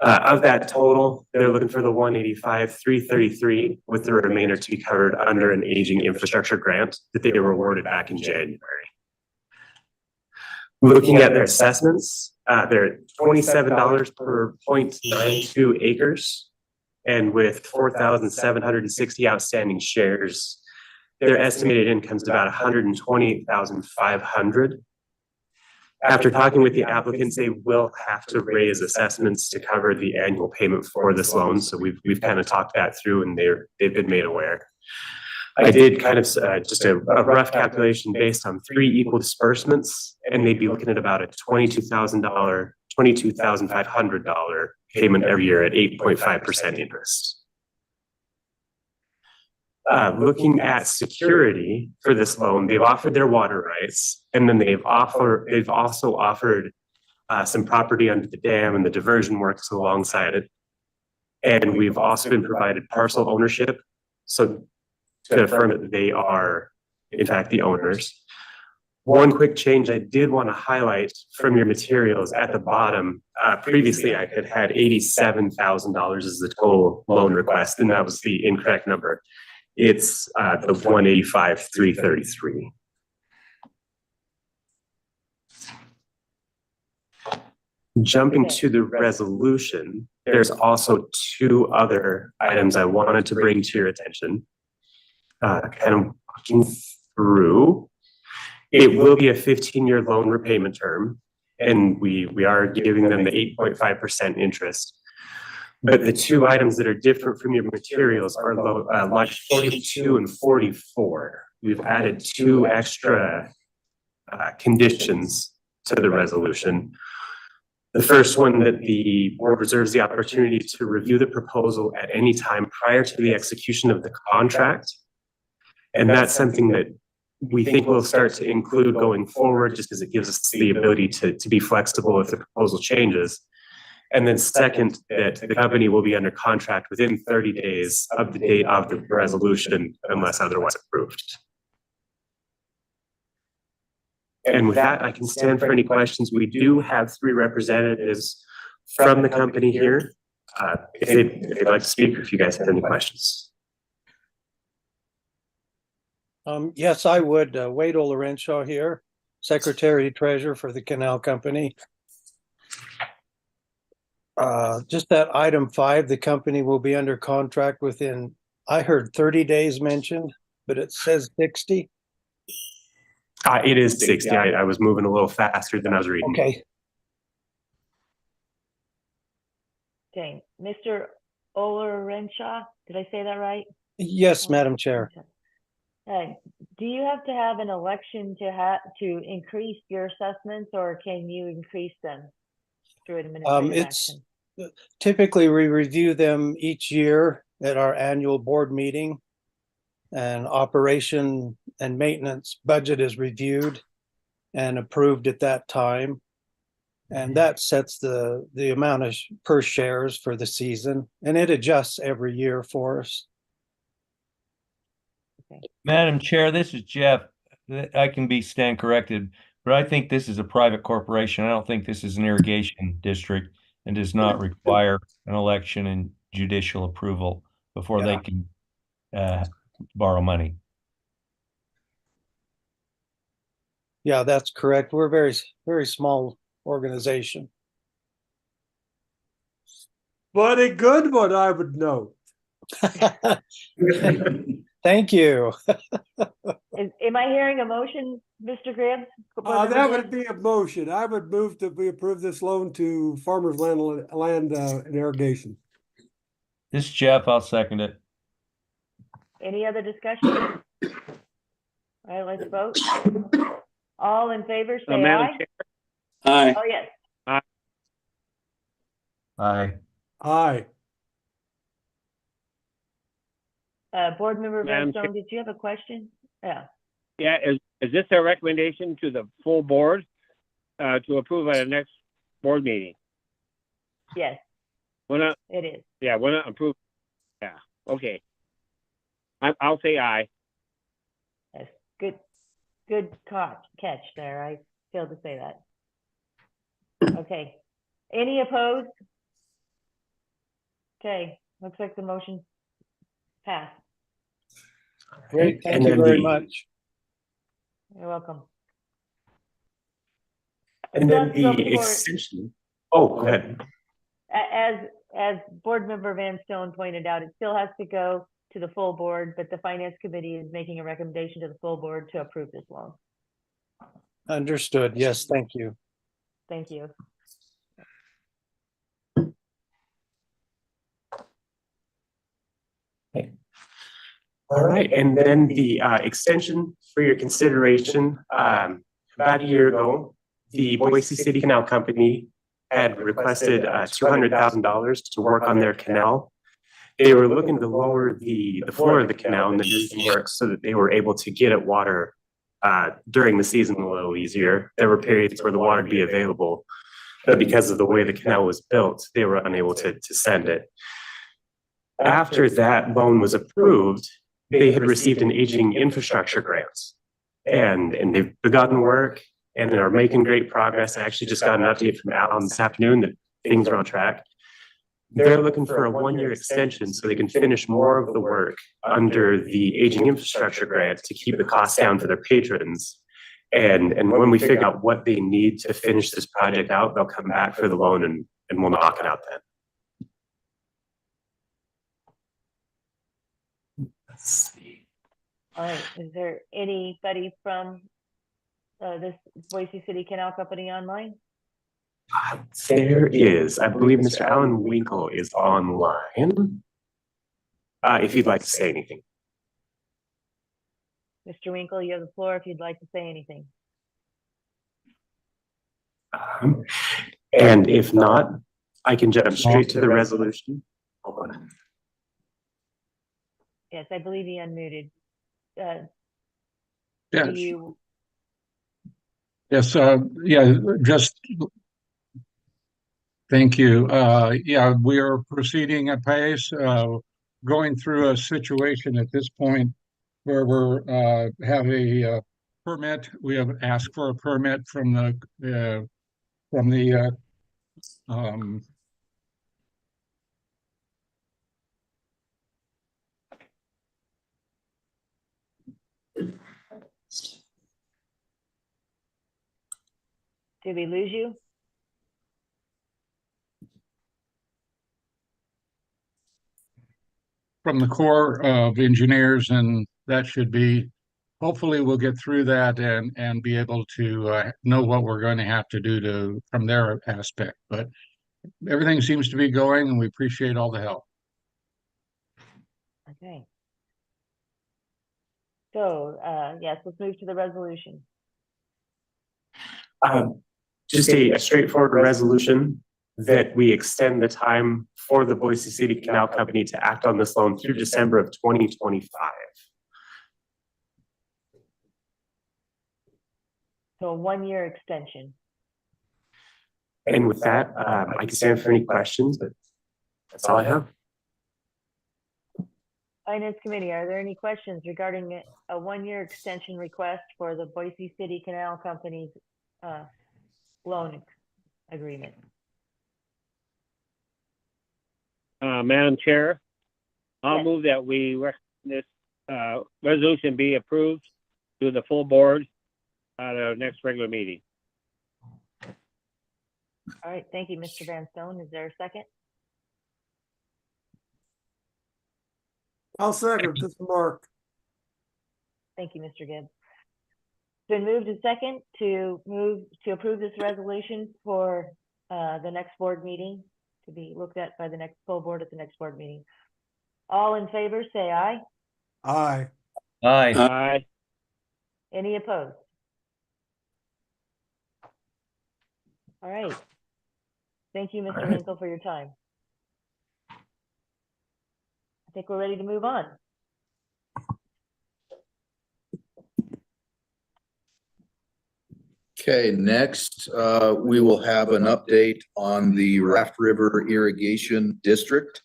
Of that total, they're looking for the $185,333 with the remainder to be covered under an aging infrastructure grant that they were awarded back in January. Looking at their assessments, they're $27 per 0.92 acres. And with 4,760 outstanding shares, their estimated income is about 128,500. After talking with the applicants, they will have to raise assessments to cover the annual payment for this loan. So we've kind of talked that through, and they've been made aware. I did kind of just a rough calculation based on 3 equal disbursements, and they'd be looking at about a $22,500 payment every year at 8.5% interest. Looking at security for this loan, they've offered their water rights, and then they've also offered some property under the dam and the diversion works alongside it. And we've also been provided parcel ownership, so to affirm that they are, in fact, the owners. One quick change I did want to highlight from your materials at the bottom. Previously, I had $87,000 as the total loan request, and that was the incorrect number. It's the 185,333. Jumping to the resolution, there's also 2 other items I wanted to bring to your attention. Kind of walking through. It will be a 15-year loan repayment term, and we are giving them the 8.5% interest. But the 2 items that are different from your materials are lot 42 and 44. We've added 2 extra conditions to the resolution. The first one, that the board reserves the opportunity to review the proposal at any time prior to the execution of the contract. And that's something that we think we'll start to include going forward, just because it gives us the ability to be flexible if the proposal changes. And then second, that the company will be under contract within 30 days of the date of the resolution, unless otherwise approved. And with that, I can stand for any questions. We do have 3 representatives from the company here. If they'd like to speak, or if you guys have any questions.
Yes, I would. Wade Olorenshaw here, Secretary Treasurer for the Canal Company. Just that item 5, the company will be under contract within, I heard 30 days mentioned, but it says 60.
It is 60. I was moving a little faster than I was reading.
Okay.
Okay, Mr. Olorenshaw, did I say that right?
Yes, Madam Chair.
Do you have to have an election to increase your assessments, or can you increase them through administrative action?
Typically we review them each year at our annual board meeting, and operation and maintenance budget is reviewed and approved at that time. And that sets the amount of per shares for the season, and it adjusts every year for us.
Madam Chair, this is Jeff. I can stand corrected, but I think this is a private corporation. I don't think this is an irrigation district, and does not require an election and judicial approval before they can borrow money.
Yeah, that's correct. We're a very, very small organization.
But a good one, I would note.
Thank you.
Am I hearing a motion, Mr. Gibbs?
That would be a motion. I would move that we approve this loan to Farmers Land and Irrigation.
This is Jeff. I'll second it.
Any other discussion? All right, let's vote. All in favor, say aye.
Aye.
Oh, yes.
Aye.
Aye.
Board Member
Madam
Redstone, did you have a question? Yeah.
Yeah, is this a recommendation to the full board to approve at the next board meeting?
Yes,
We're not,
it is.
yeah, we're not approving. Yeah, okay. I'll say aye.
Yes. Good catch there. I failed to say that. Okay. Any opposed? Okay, looks like the motion passed.
Great, thank you very much.
You're welcome.
And then
Still has to
the
go before-
extension. Oh, go ahead.
As Board Member Van Stone pointed out, it still has to go to the full board, but the Finance Committee is making a recommendation to the full board to approve this loan.
Understood. Yes, thank you.
Thank you.
All right, and then the extension for your consideration, about a year ago, the Boise City Canal Company had requested $200,000 to work on their canal. They were looking to lower the floor of the canal and the distance work so that they were able to get at water during the season a little easier. There were periods where the water would be available, but because of the way the canal was built, they were unable to send it. After that loan was approved, they had received an aging infrastructure grant, and they've begun work and are making great progress. I actually just got an update from Alan this afternoon that things are on track. They're looking for a 1-year extension so they can finish more of the work under the aging infrastructure grant to keep the costs down for their patrons. And when we figure out what they need to finish this project out, they'll come back for the loan and we'll knock it out then. Let's see.
All right, is there anybody from this Boise City Canal Company online?
There is, I believe Mr. Alan Winkle is online. If you'd like to say anything.
Mr. Winkle, you have the floor if you'd like to say anything.
And if not, I can jump straight to the resolution. Hold on.
Yes, I believe he unmuted.
Yes.
Do you?
Yes, yeah, just thank you. Yeah, we are proceeding at pace, going through a situation at this point where we're have a permit. We have asked for a permit from the
Did we lose you?
from the Corps of Engineers, and that should be, hopefully we'll get through that and be able to know what we're going to have to do from their aspect. But everything seems to be going, and we appreciate all the help.
Okay. So, yes, let's move to the resolution.
Just a straightforward resolution that we extend the time for the Boise City Canal Company to act on this loan through December of 2025.
So a 1-year extension.
And with that, I can stand for any questions, but that's all I have.
Finance Committee, are there any questions regarding a 1-year extension request for the Boise City Canal Company's loan agreement?
Madam Chair, I'll
Yes.
move that this resolution be approved to the full board at our next regular meeting.
All right, thank you, Mr. Van Stone. Is there a second?
I'll second. This is Marc.
Thank you, Mr. Gibbs. It's been moved and second to approve this resolution for the next board meeting to be looked at by the next full board at the next board meeting. All in favor, say aye.
Aye.
Aye.
Aye.
Any opposed? All right. Thank you, Mr. Winkle, for your time. I think we're ready to move on.
Okay, next, we will have an update on the Raft River Irrigation District.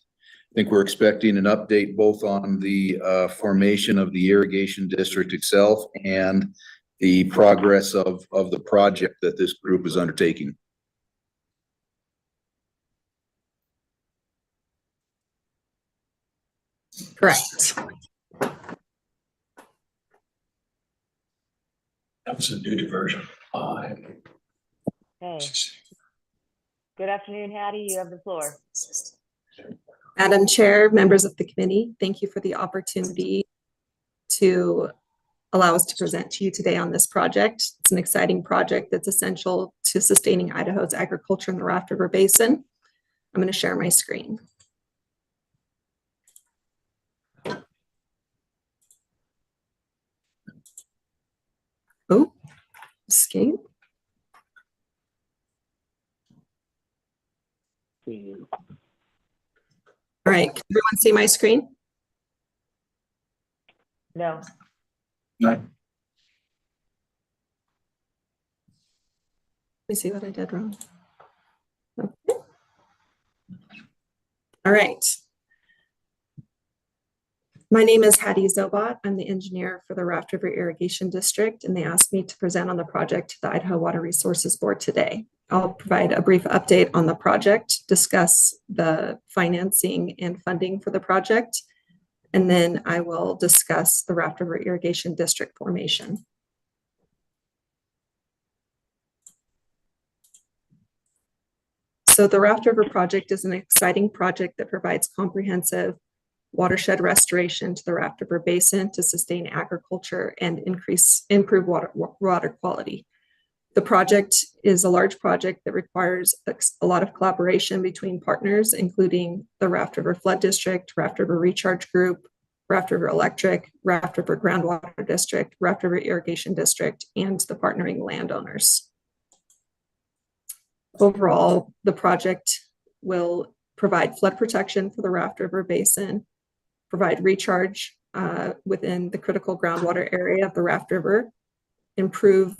I think we're expecting an update both on the formation of the irrigation district itself and the progress of the project that this group is undertaking.
Correct.
That was a new diversion.
Okay. Good afternoon, Hattie. You have the floor.
Madam Chair, members of the committee, thank you for the opportunity to allow us to present to you today on this project. It's an exciting project that's essential to sustaining Idaho's agriculture in the Raft River Basin. I'm going to share my screen. Oh, escape. All right, can everyone see my screen?
No.
No.
Let me see what I did wrong. Okay. All right. My name is Hattie Zobot. I'm the engineer for the Raft River Irrigation District, and they asked me to present on the project to the Idaho Water Resources Board today. I'll provide a brief update on the project, discuss the financing and funding for the project, and then I will discuss the Raft River Irrigation District formation. So the Raft River project is an exciting project that provides comprehensive watershed restoration to the Raft River Basin to sustain agriculture and improve water quality. The project is a large project that requires a lot of collaboration between partners, including the Raft River Flood District, Raft River Recharge Group, Raft River Electric, Raft River Groundwater District, Raft River Irrigation District, and the partnering landowners. Overall, the project will provide flood protection for the Raft River Basin, provide recharge within the critical groundwater area of the Raft River, improve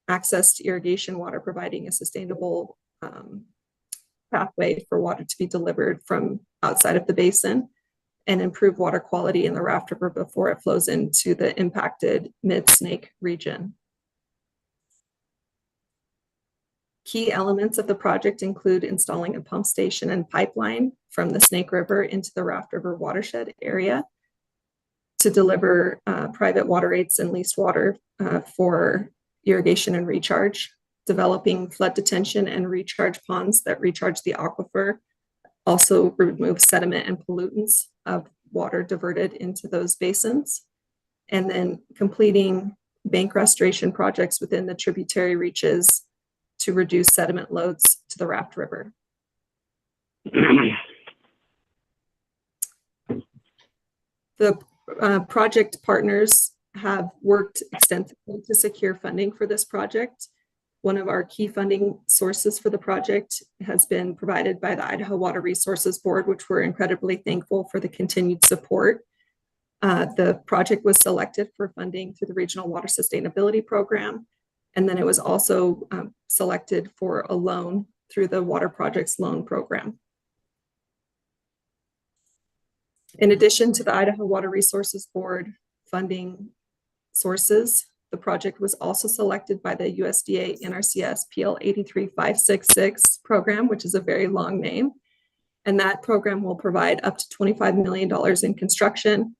access to irrigation water, providing a sustainable pathway for water to be delivered from outside of the basin, and improve water quality in the Raft River before it flows into the impacted Mid-Snake region. Key elements of the project include installing a pump station and pipeline from the Snake River into the Raft River watershed area to deliver private water rates and leased water for irrigation and recharge, developing flood detention and recharge ponds that recharge the aquifer, also remove sediment and pollutants of water diverted into those basins, and then completing bank restoration projects within the tributary reaches to reduce sediment loads to the Raft River. The project partners have worked extensively to secure funding for this project. One of our key funding sources for the project has been provided by the Idaho Water Resources Board, which we're incredibly thankful for the continued support. The project was selected for funding through the Regional Water Sustainability Program, and then it was also selected for a loan through the Water Projects Loan Program. In addition to the Idaho Water Resources Board funding sources, the project was also selected by the USDA NRCS PL 83566 program, which is a very long name. And that program will provide up to $25 million in construction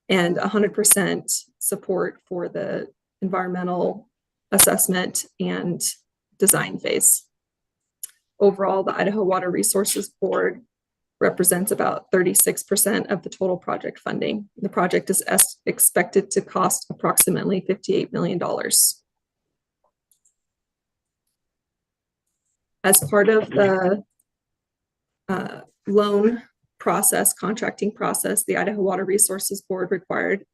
and 100% support for the environmental assessment and design phase. Overall, the Idaho Water Resources Board represents about 36% of the total project funding. The project is expected to cost approximately $58 million. As part of the loan process, contracting process, the Idaho Water Resources Board required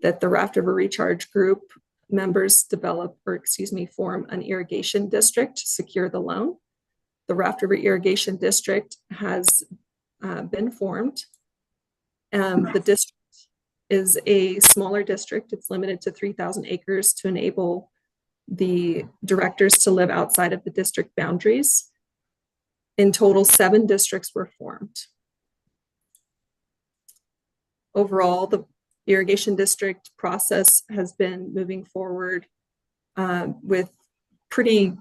that the Raft River Recharge Group members form an irrigation district to secure the loan. The Raft River Irrigation District has been formed. The district is a smaller district. It's limited to 3,000 acres to enable the directors to live outside of the district boundaries. In total, 7 districts were formed. Overall, the irrigation district process has been moving forward with pretty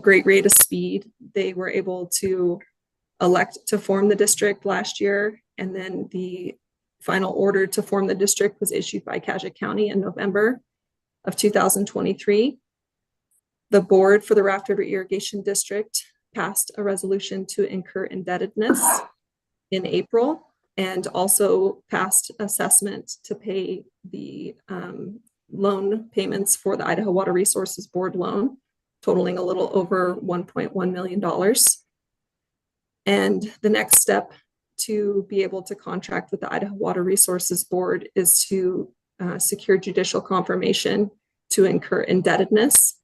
great rate of speed. They were able to elect to form the district last year, and then the final order to form the district was issued by Cassia County in November of 2023. The board for the Raft River Irrigation District passed a resolution to incur indebtedness in April, and also passed assessment to pay the loan payments for the Idaho Water Resources Board loan, totaling a little over $1.1 million. And the next step to be able to contract with the Idaho Water Resources Board is to secure judicial confirmation to incur indebtedness.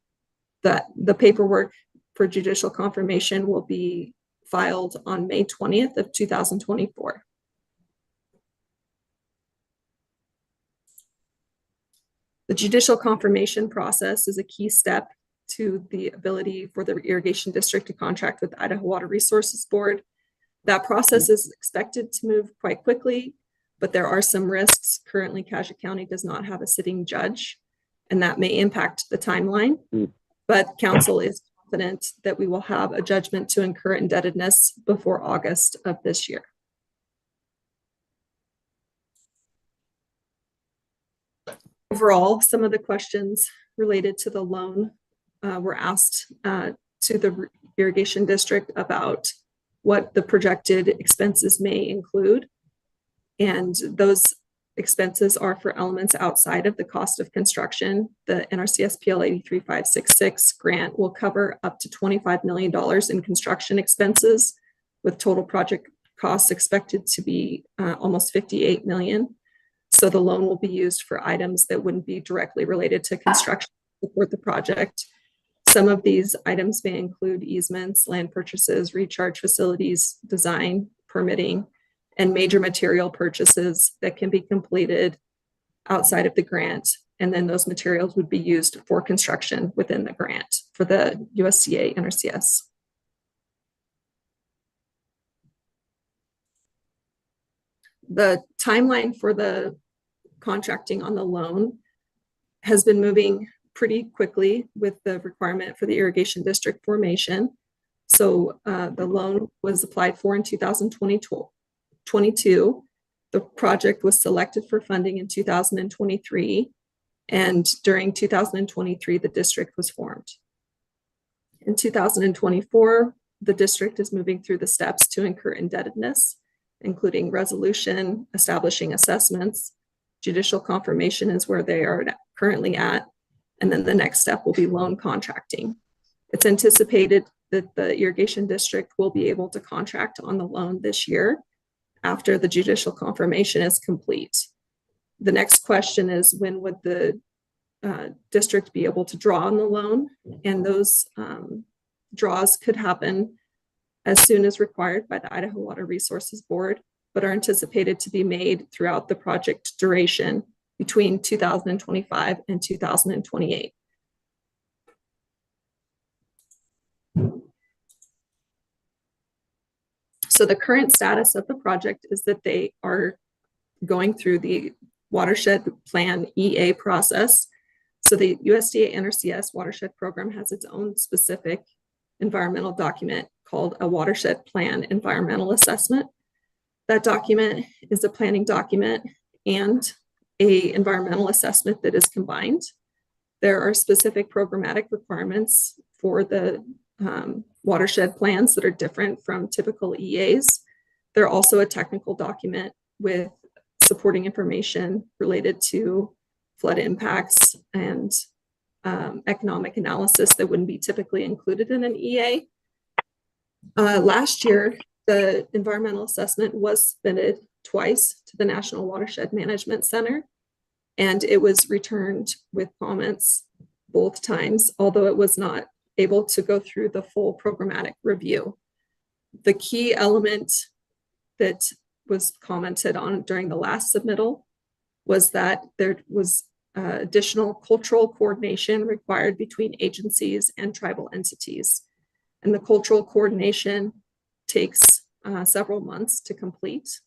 That the paperwork for judicial confirmation will be filed on May 20th of 2024. The judicial confirmation process is a key step to the ability for the irrigation district to contract with the Idaho Water Resources Board. That process is expected to move quite quickly, but there are some risks. Currently, Cassia County does not have a sitting judge, and that may impact the timeline. But council is confident that we will have a judgment to incur indebtedness before August of this year. Overall, some of the questions related to the loan were asked to the irrigation district about what the projected expenses may include. And those expenses are for elements outside of the cost of construction. The NRCS PL 83566 grant will cover up to $25 million in construction expenses, with total project costs expected to be almost $58 million. So the loan will be used for items that wouldn't be directly related to construction to support the project. Some of these items may include easements, land purchases, recharge facilities, design, permitting, and major material purchases that can be completed outside of the grant. And then those materials would be used for construction within the grant for the USDA NRCS. The timeline for the contracting on the loan has been moving pretty quickly with the requirement for the irrigation district formation. So the loan was applied for in 2022. The project was selected for funding in 2023. And during 2023, the district was formed. In 2024, the district is moving through the steps to incur indebtedness, including resolution, establishing assessments. Judicial confirmation is where they are currently at. And then the next step will be loan contracting. It's anticipated that the irrigation district will be able to contract on the loan this year after the judicial confirmation is complete. The next question is, when would the district be able to draw on the loan? And those draws could happen as soon as required by the Idaho Water Resources Board, but are anticipated to be made throughout the project duration between 2025 and 2028. So the current status of the project is that they are going through the watershed plan EA process. So the USDA NRCS watershed program has its own specific environmental document called a watershed plan environmental assessment. That document is a planning document and a environmental assessment that is combined. There are specific programmatic requirements for the watershed plans that are different from typical EAs. They're also a technical document with supporting information related to flood impacts and economic analysis that wouldn't be typically included in an EA. Last year, the environmental assessment was submitted twice to the National Watershed Management Center, and it was returned with comments both times, although it was not able to go through the full programmatic review. The key element that was commented on during the last submittal was that there was additional cultural coordination required between agencies and tribal entities. And the cultural coordination takes several months to complete.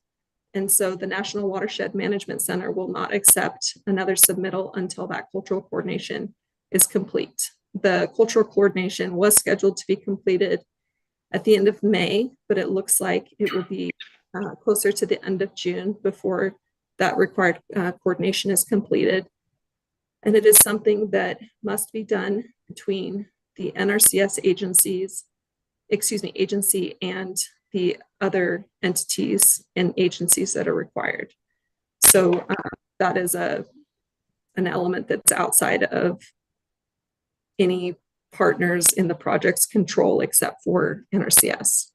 And so the National Watershed Management Center will not accept another submittal until that cultural coordination is complete. The cultural coordination was scheduled to be completed at the end of May, but it looks like it will be closer to the end of June before that required coordination is completed. And it is something that must be done between the NRCS agency and the other entities and agencies that are required. So that is an element that's outside of any partners in the project's control except for NRCS.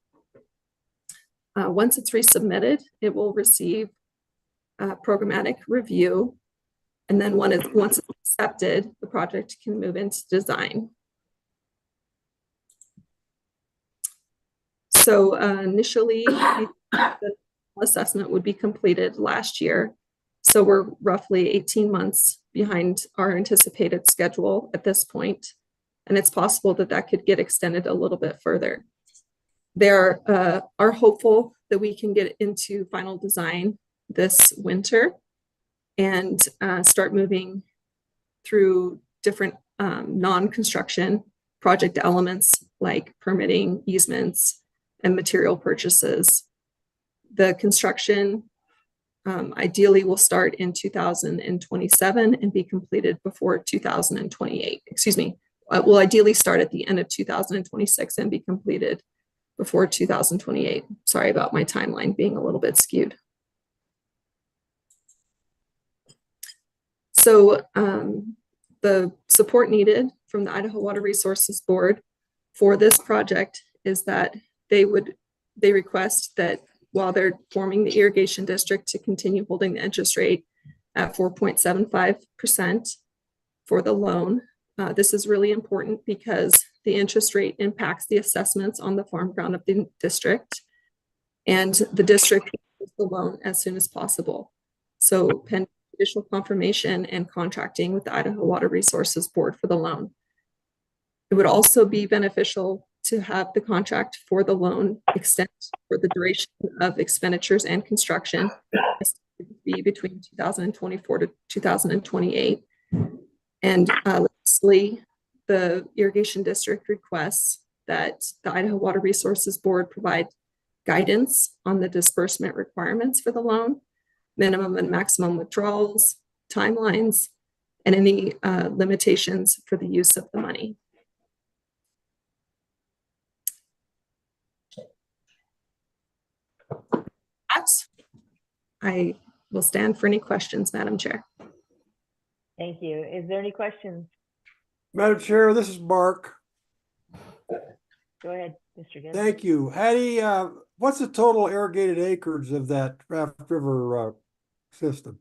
Once it's resubmitted, it will receive programmatic review. And then once it's accepted, the project can move into design. So initially, the assessment would be completed last year. So we're roughly 18 months behind our anticipated schedule at this point. And it's possible that that could get extended a little bit further. They are hopeful that we can get into final design this winter and start moving through different non-construction project elements like permitting, easements, and material purchases. The construction ideally will start in 2027 and be completed before 2028. Excuse me, will ideally start at the end of 2026 and be completed before 2028. Sorry about my timeline being a little bit skewed. So the support needed from the Idaho Water Resources Board for this project is that they request that while they're forming the irrigation district to continue holding the interest rate at 4.75% for the loan. This is really important because the interest rate impacts the assessments on the farm ground of the district, and the district needs the loan as soon as possible. So pending additional confirmation and contracting with the Idaho Water Resources Board for the loan. It would also be beneficial to have the contract for the loan extend for the duration of expenditures and construction be between 2024 to 2028. And lastly, the irrigation district requests that the Idaho Water Resources Board provide guidance on the disbursement requirements for the loan, minimum and maximum withdrawals, timelines, and any limitations for the use of the money. I will stand for any questions, Madam Chair.
Thank you. Is there any questions?
Madam Chair, this is Marc.
Go ahead, Mr. Gibbs.
Thank you. Hattie, what's the total irrigated acres of that Raft River system?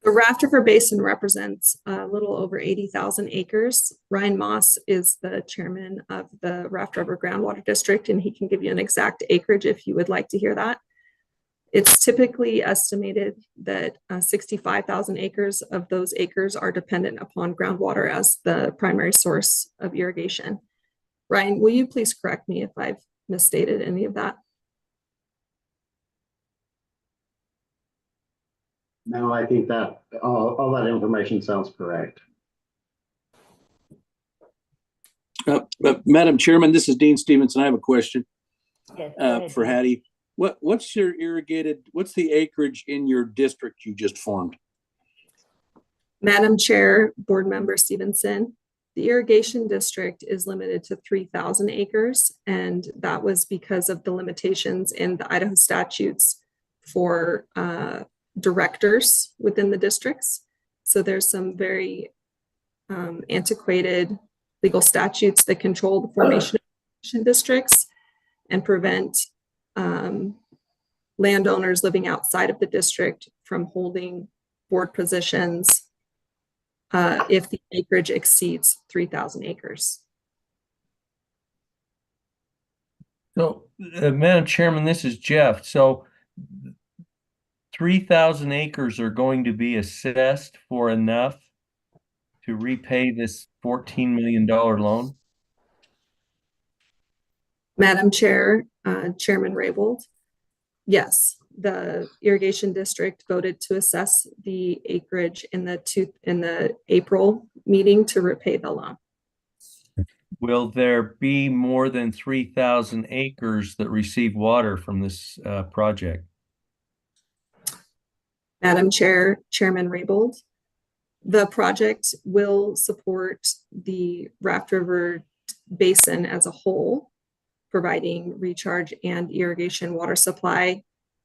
The Raft River Basin represents a little over 80,000 acres. Ryan Moss is the chairman of the Raft River Groundwater District, and he can give you an exact acreage if you would like to hear that. It's typically estimated that 65,000 acres of those acres are dependent upon groundwater as the primary source of irrigation. Ryan, will you please correct me if I've misstated any of that?
No, I think that all that information sounds correct.
Madam Chairman, this is Dean Stevenson. I have a question
Yes,
for Hattie. What's the acreage in your district you just formed?
Madam Chair, Board Member Stevenson, the irrigation district is limited to 3,000 acres, and that was because of the limitations in the Idaho statutes for directors within the districts. So there's some very antiquated legal statutes that control the formation of districts and prevent landowners living outside of the district from holding board positions if the acreage exceeds 3,000 acres.
So, Madam Chairman, this is Jeff. So 3,000 acres are going to be assessed for enough to repay this $14 million loan?
Madam Chair, Chairman Raybould, yes, the irrigation district voted to assess the acreage in the April meeting to repay the loan.
Will there be more than 3,000 acres that receive water from this project?
Madam Chair, Chairman Raybould, The project will support the Raft River Basin as a whole, providing recharge and irrigation water supply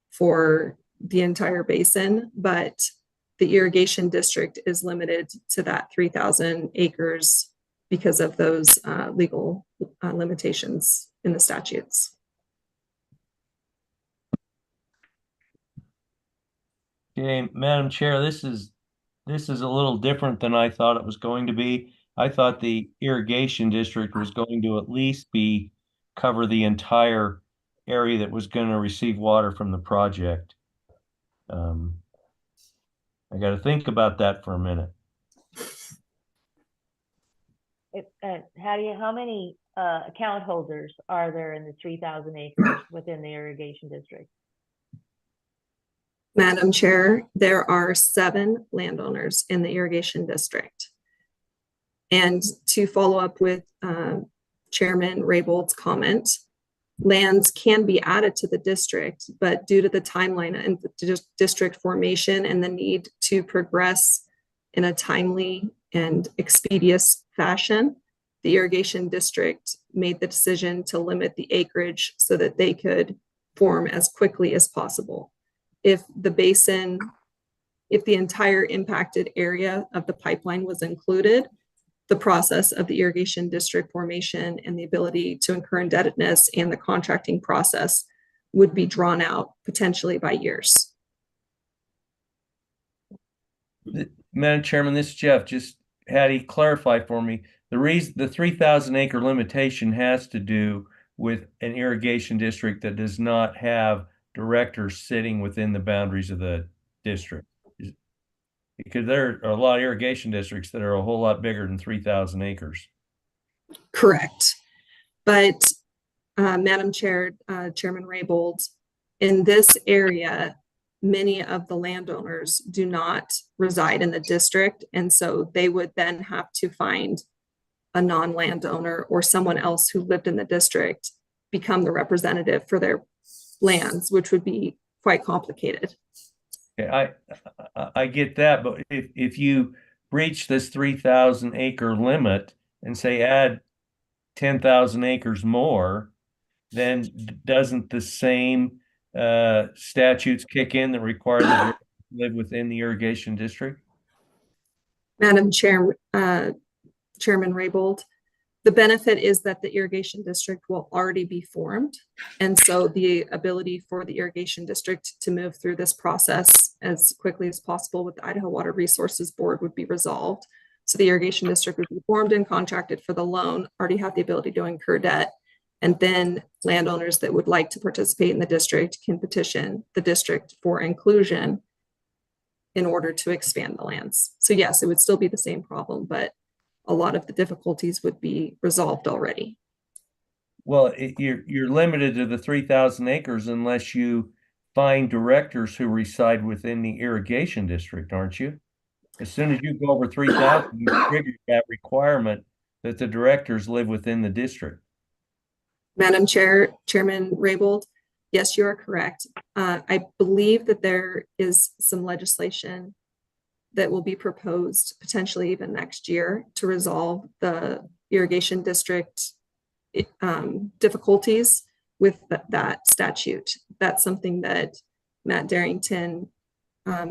for the entire basin, but the irrigation district is limited to that 3,000 acres because of those legal limitations in the statutes.
Okay, Madam Chair, this is a little different than I thought it was going to be. I thought the irrigation district was going to at least cover the entire area that was going to receive water from the project. I got to think about that for a minute.
How many account holders are there in the 3,000 acres within the irrigation district?
Madam Chair, there are 7 landowners in the irrigation district. And to follow up with Chairman Raybould's comment, lands can be added to the district, but due to the timeline and the district formation and the need to progress in a timely and expeditious fashion, the irrigation district made the decision to limit the acreage so that they could form as quickly as possible. If the entire impacted area of the pipeline was included, the process of the irrigation district formation and the ability to incur indebtedness and the contracting process would be drawn out potentially by years.
Madam Chairman, this is Jeff. Just had he clarify for me, the 3,000 acre limitation has to do with an irrigation district that does not have directors sitting within the boundaries of the district. Because there are a lot of irrigation districts that are a whole lot bigger than 3,000 acres.
Correct. But Madam Chair, Chairman Raybould, in this area, many of the landowners do not reside in the district. And so they would then have to find a non-landowner or someone else who lived in the district become the representative for their lands, which would be quite complicated.
Okay, I get that, but if you breach this 3,000 acre limit and say add 10,000 acres more, then doesn't the same statutes kick in that require them to live within the irrigation district?
Madam Chair, Chairman Raybould, the benefit is that the irrigation district will already be formed. And so the ability for the irrigation district to move through this process as quickly as possible with the Idaho Water Resources Board would be resolved. So the irrigation district would be formed and contracted for the loan, already have the ability to incur debt. And then landowners that would like to participate in the district can petition the district for inclusion in order to expand the lands. So yes, it would still be the same problem, but a lot of the difficulties would be resolved already.
Well, you're limited to the 3,000 acres unless you find directors who reside within the irrigation district, aren't you? As soon as you go over 3,000, you trigger that requirement that the directors live within the district.
Madam Chair, Chairman Raybould, yes, you are correct. I believe that there is some legislation that will be proposed potentially even next year to resolve the irrigation district difficulties with that statute. That's something that Matt Darrington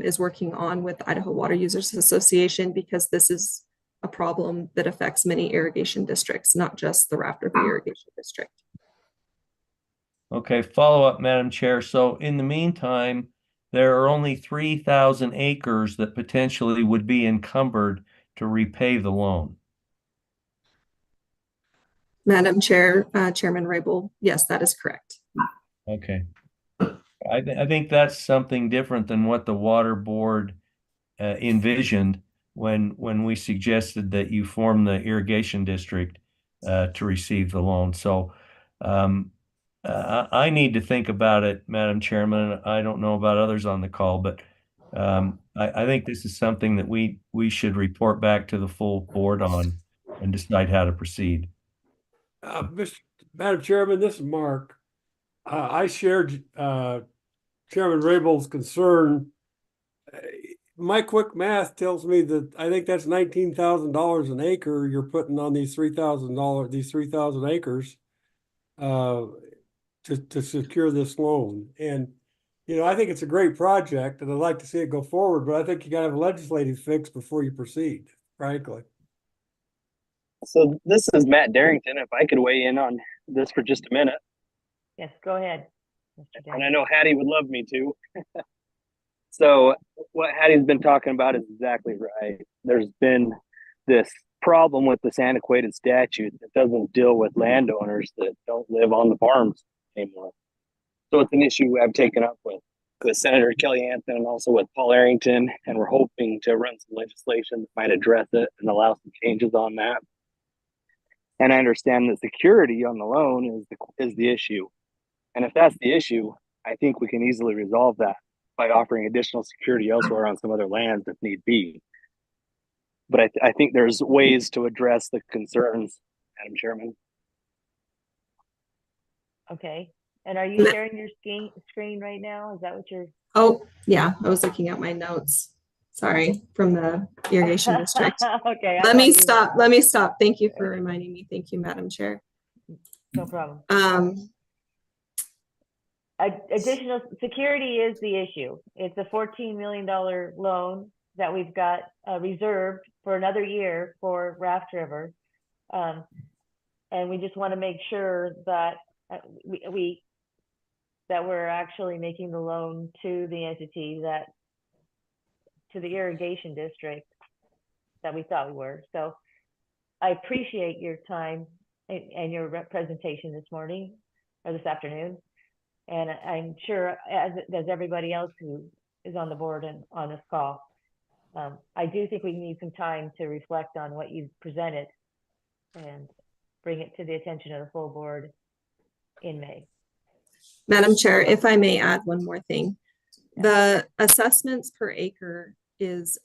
is working on with the Idaho Water Users Association, because this is a problem that affects many irrigation districts, not just the Raft River Irrigation District.
Okay, follow up, Madam Chair. So in the meantime, there are only 3,000 acres that potentially would be encumbered to repay the loan.
Madam Chair, Chairman Raybould, yes, that is correct.
Okay. I think that's something different than what the water board envisioned when we suggested that you form the irrigation district to receive the loan. So I need to think about it, Madam Chairman. I don't know about others on the call, but I think this is something that we should report back to the full board on and decide how to proceed.
Madam Chairman, this is Marc. I shared Chairman Raybould's concern. my quick math tells me that I think that's $19,000 an acre you're putting on these these 3,000 acres to secure this loan. And, you know, I think it's a great project and I'd like to see it go forward, but I think you gotta have a legislative fix before you proceed, frankly.
So this is Matt Darrington. If I could weigh in on this for just a minute.
Yes, go ahead, Mr.
And I know Hattie would love me to. So what Hattie's been talking about is exactly right. There's been this problem with this antiquated statute that doesn't deal with landowners that don't live on the farms anymore. So it's an issue I've taken up with Senator Cole-Hansen and also with Paul Arrington, and we're hoping to run some legislation that might address it and allow some changes on that. And I understand that security on the loan is the issue. And if that's the issue, I think we can easily resolve that by offering additional security elsewhere on some other lands if need be. But I think there's ways to address the concerns, Madam Chairman.
Okay. And are you sharing your screen right now? Is that what you're?
Oh, yeah, I was looking at my notes. Sorry, from the irrigation district.
Okay.
Let me stop. Thank you for reminding me. Thank you, Madam Chair.
No problem. Additional security is the issue. It's a $14 million loan that we've got reserved for another year for Raft River. And we just want to make sure that that we're actually making the loan to the entity to the irrigation district that we thought we were. So I appreciate your time and your presentation this morning or this afternoon. And I'm sure, as everybody else who is on the board and on this call, I do think we need some time to reflect on what you've presented and bring it to the attention of the full board in May.
Madam Chair, if I may add one more thing. The assessments per acre is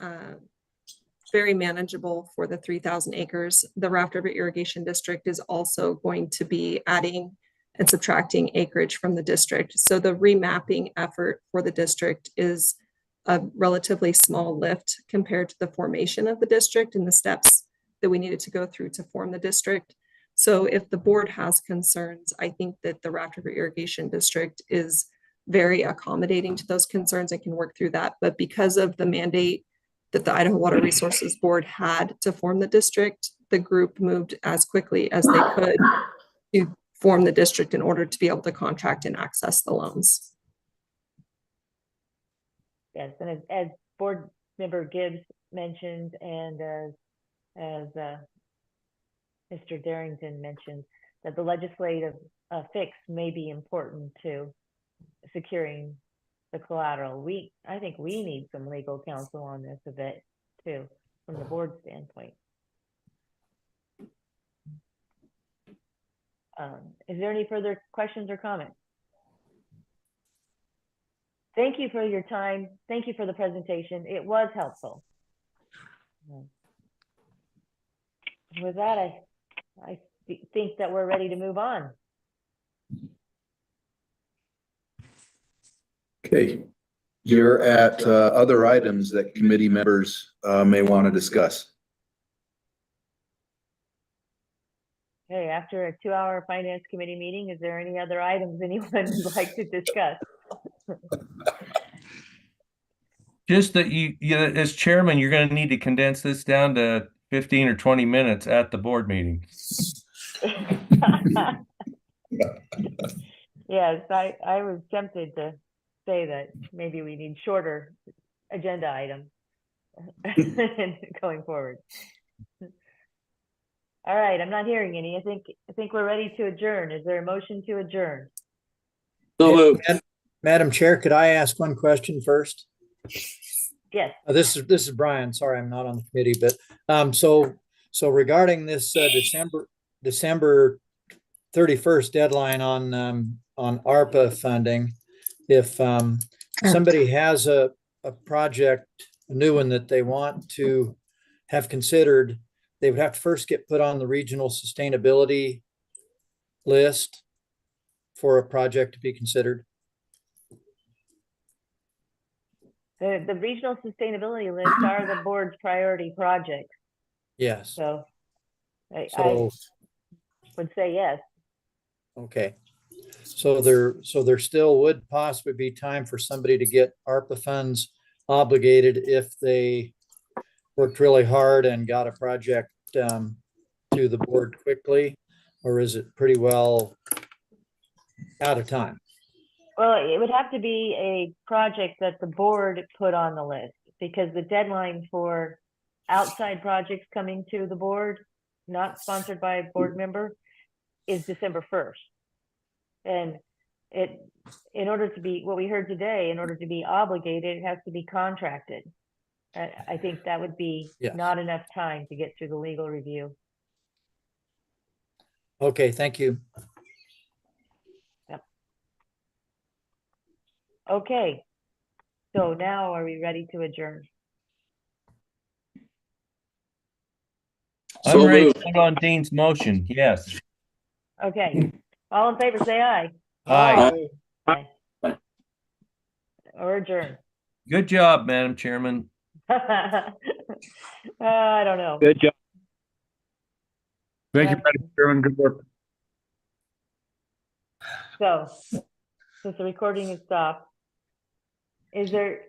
very manageable for the 3,000 acres. The Raft River Irrigation District is also going to be adding and subtracting acreage from the district. So the remapping effort for the district is a relatively small lift compared to the formation of the district and the steps that we needed to go through to form the district. So if the board has concerns, I think that the Raft River Irrigation District is very accommodating to those concerns and can work through that. But because of the mandate that the Idaho Water Resources Board had to form the district, the group moved as quickly as they could to form the district in order to be able to contract and access the loans.
Yes, and as board member Gibbs mentioned, and as Mr. Darrington mentioned, that the legislative fix may be important to securing the collateral. I think we need some legal counsel on this a bit too, from the board standpoint. Is there any further questions or comments? Thank you for your time. Thank you for the presentation. It was helpful. With that, I think that we're ready to move on.
Okay, you're at other items that committee members may want to discuss.
Okay, after a 2-hour finance committee meeting, is there any other items anyone would like to discuss?
Just that you as chairman, you're going to need to condense this down to 15 or 20 minutes at the board meeting.
Yes, I was tempted to say that maybe we need shorter agenda items going forward. All right, I'm not hearing any. I think we're ready to adjourn. Is there a motion to adjourn?
Madam Chair, could I ask one question first?
Yes.
This is Brian. Sorry, I'm not on the committee, but so regarding this December 31st deadline on ARPA funding, if somebody has a project, a new one that they want to have considered, they would have to first get put on the regional sustainability list for a project to be considered.
The regional sustainability lists are the board's priority projects,
Yes.
so I
So,
would say yes.
okay. So there still would possibly be time for somebody to get ARPA funds obligated if they worked really hard and got a project to the board quickly, or is it pretty well out of time?
Well, it would have to be a project that the board put on the list, because the deadline for outside projects coming to the board, not sponsored by a board member, is December 1st. And in order to be, what we heard today, in order to be obligated, it has to be contracted. I think that would be not enough time to get through the legal review.
Okay, thank you.
Yep. Okay, so now are we ready to adjourn?
I'm ready to vote on Dean's motion. Yes.
Okay, all in favor, say aye.
Aye.
Aye. Or adjourn.
Good job, Madam Chairman.
I don't know.
Good job.
Thank you, Madam Chairman. Good work.
So, since the recording is stopped, is there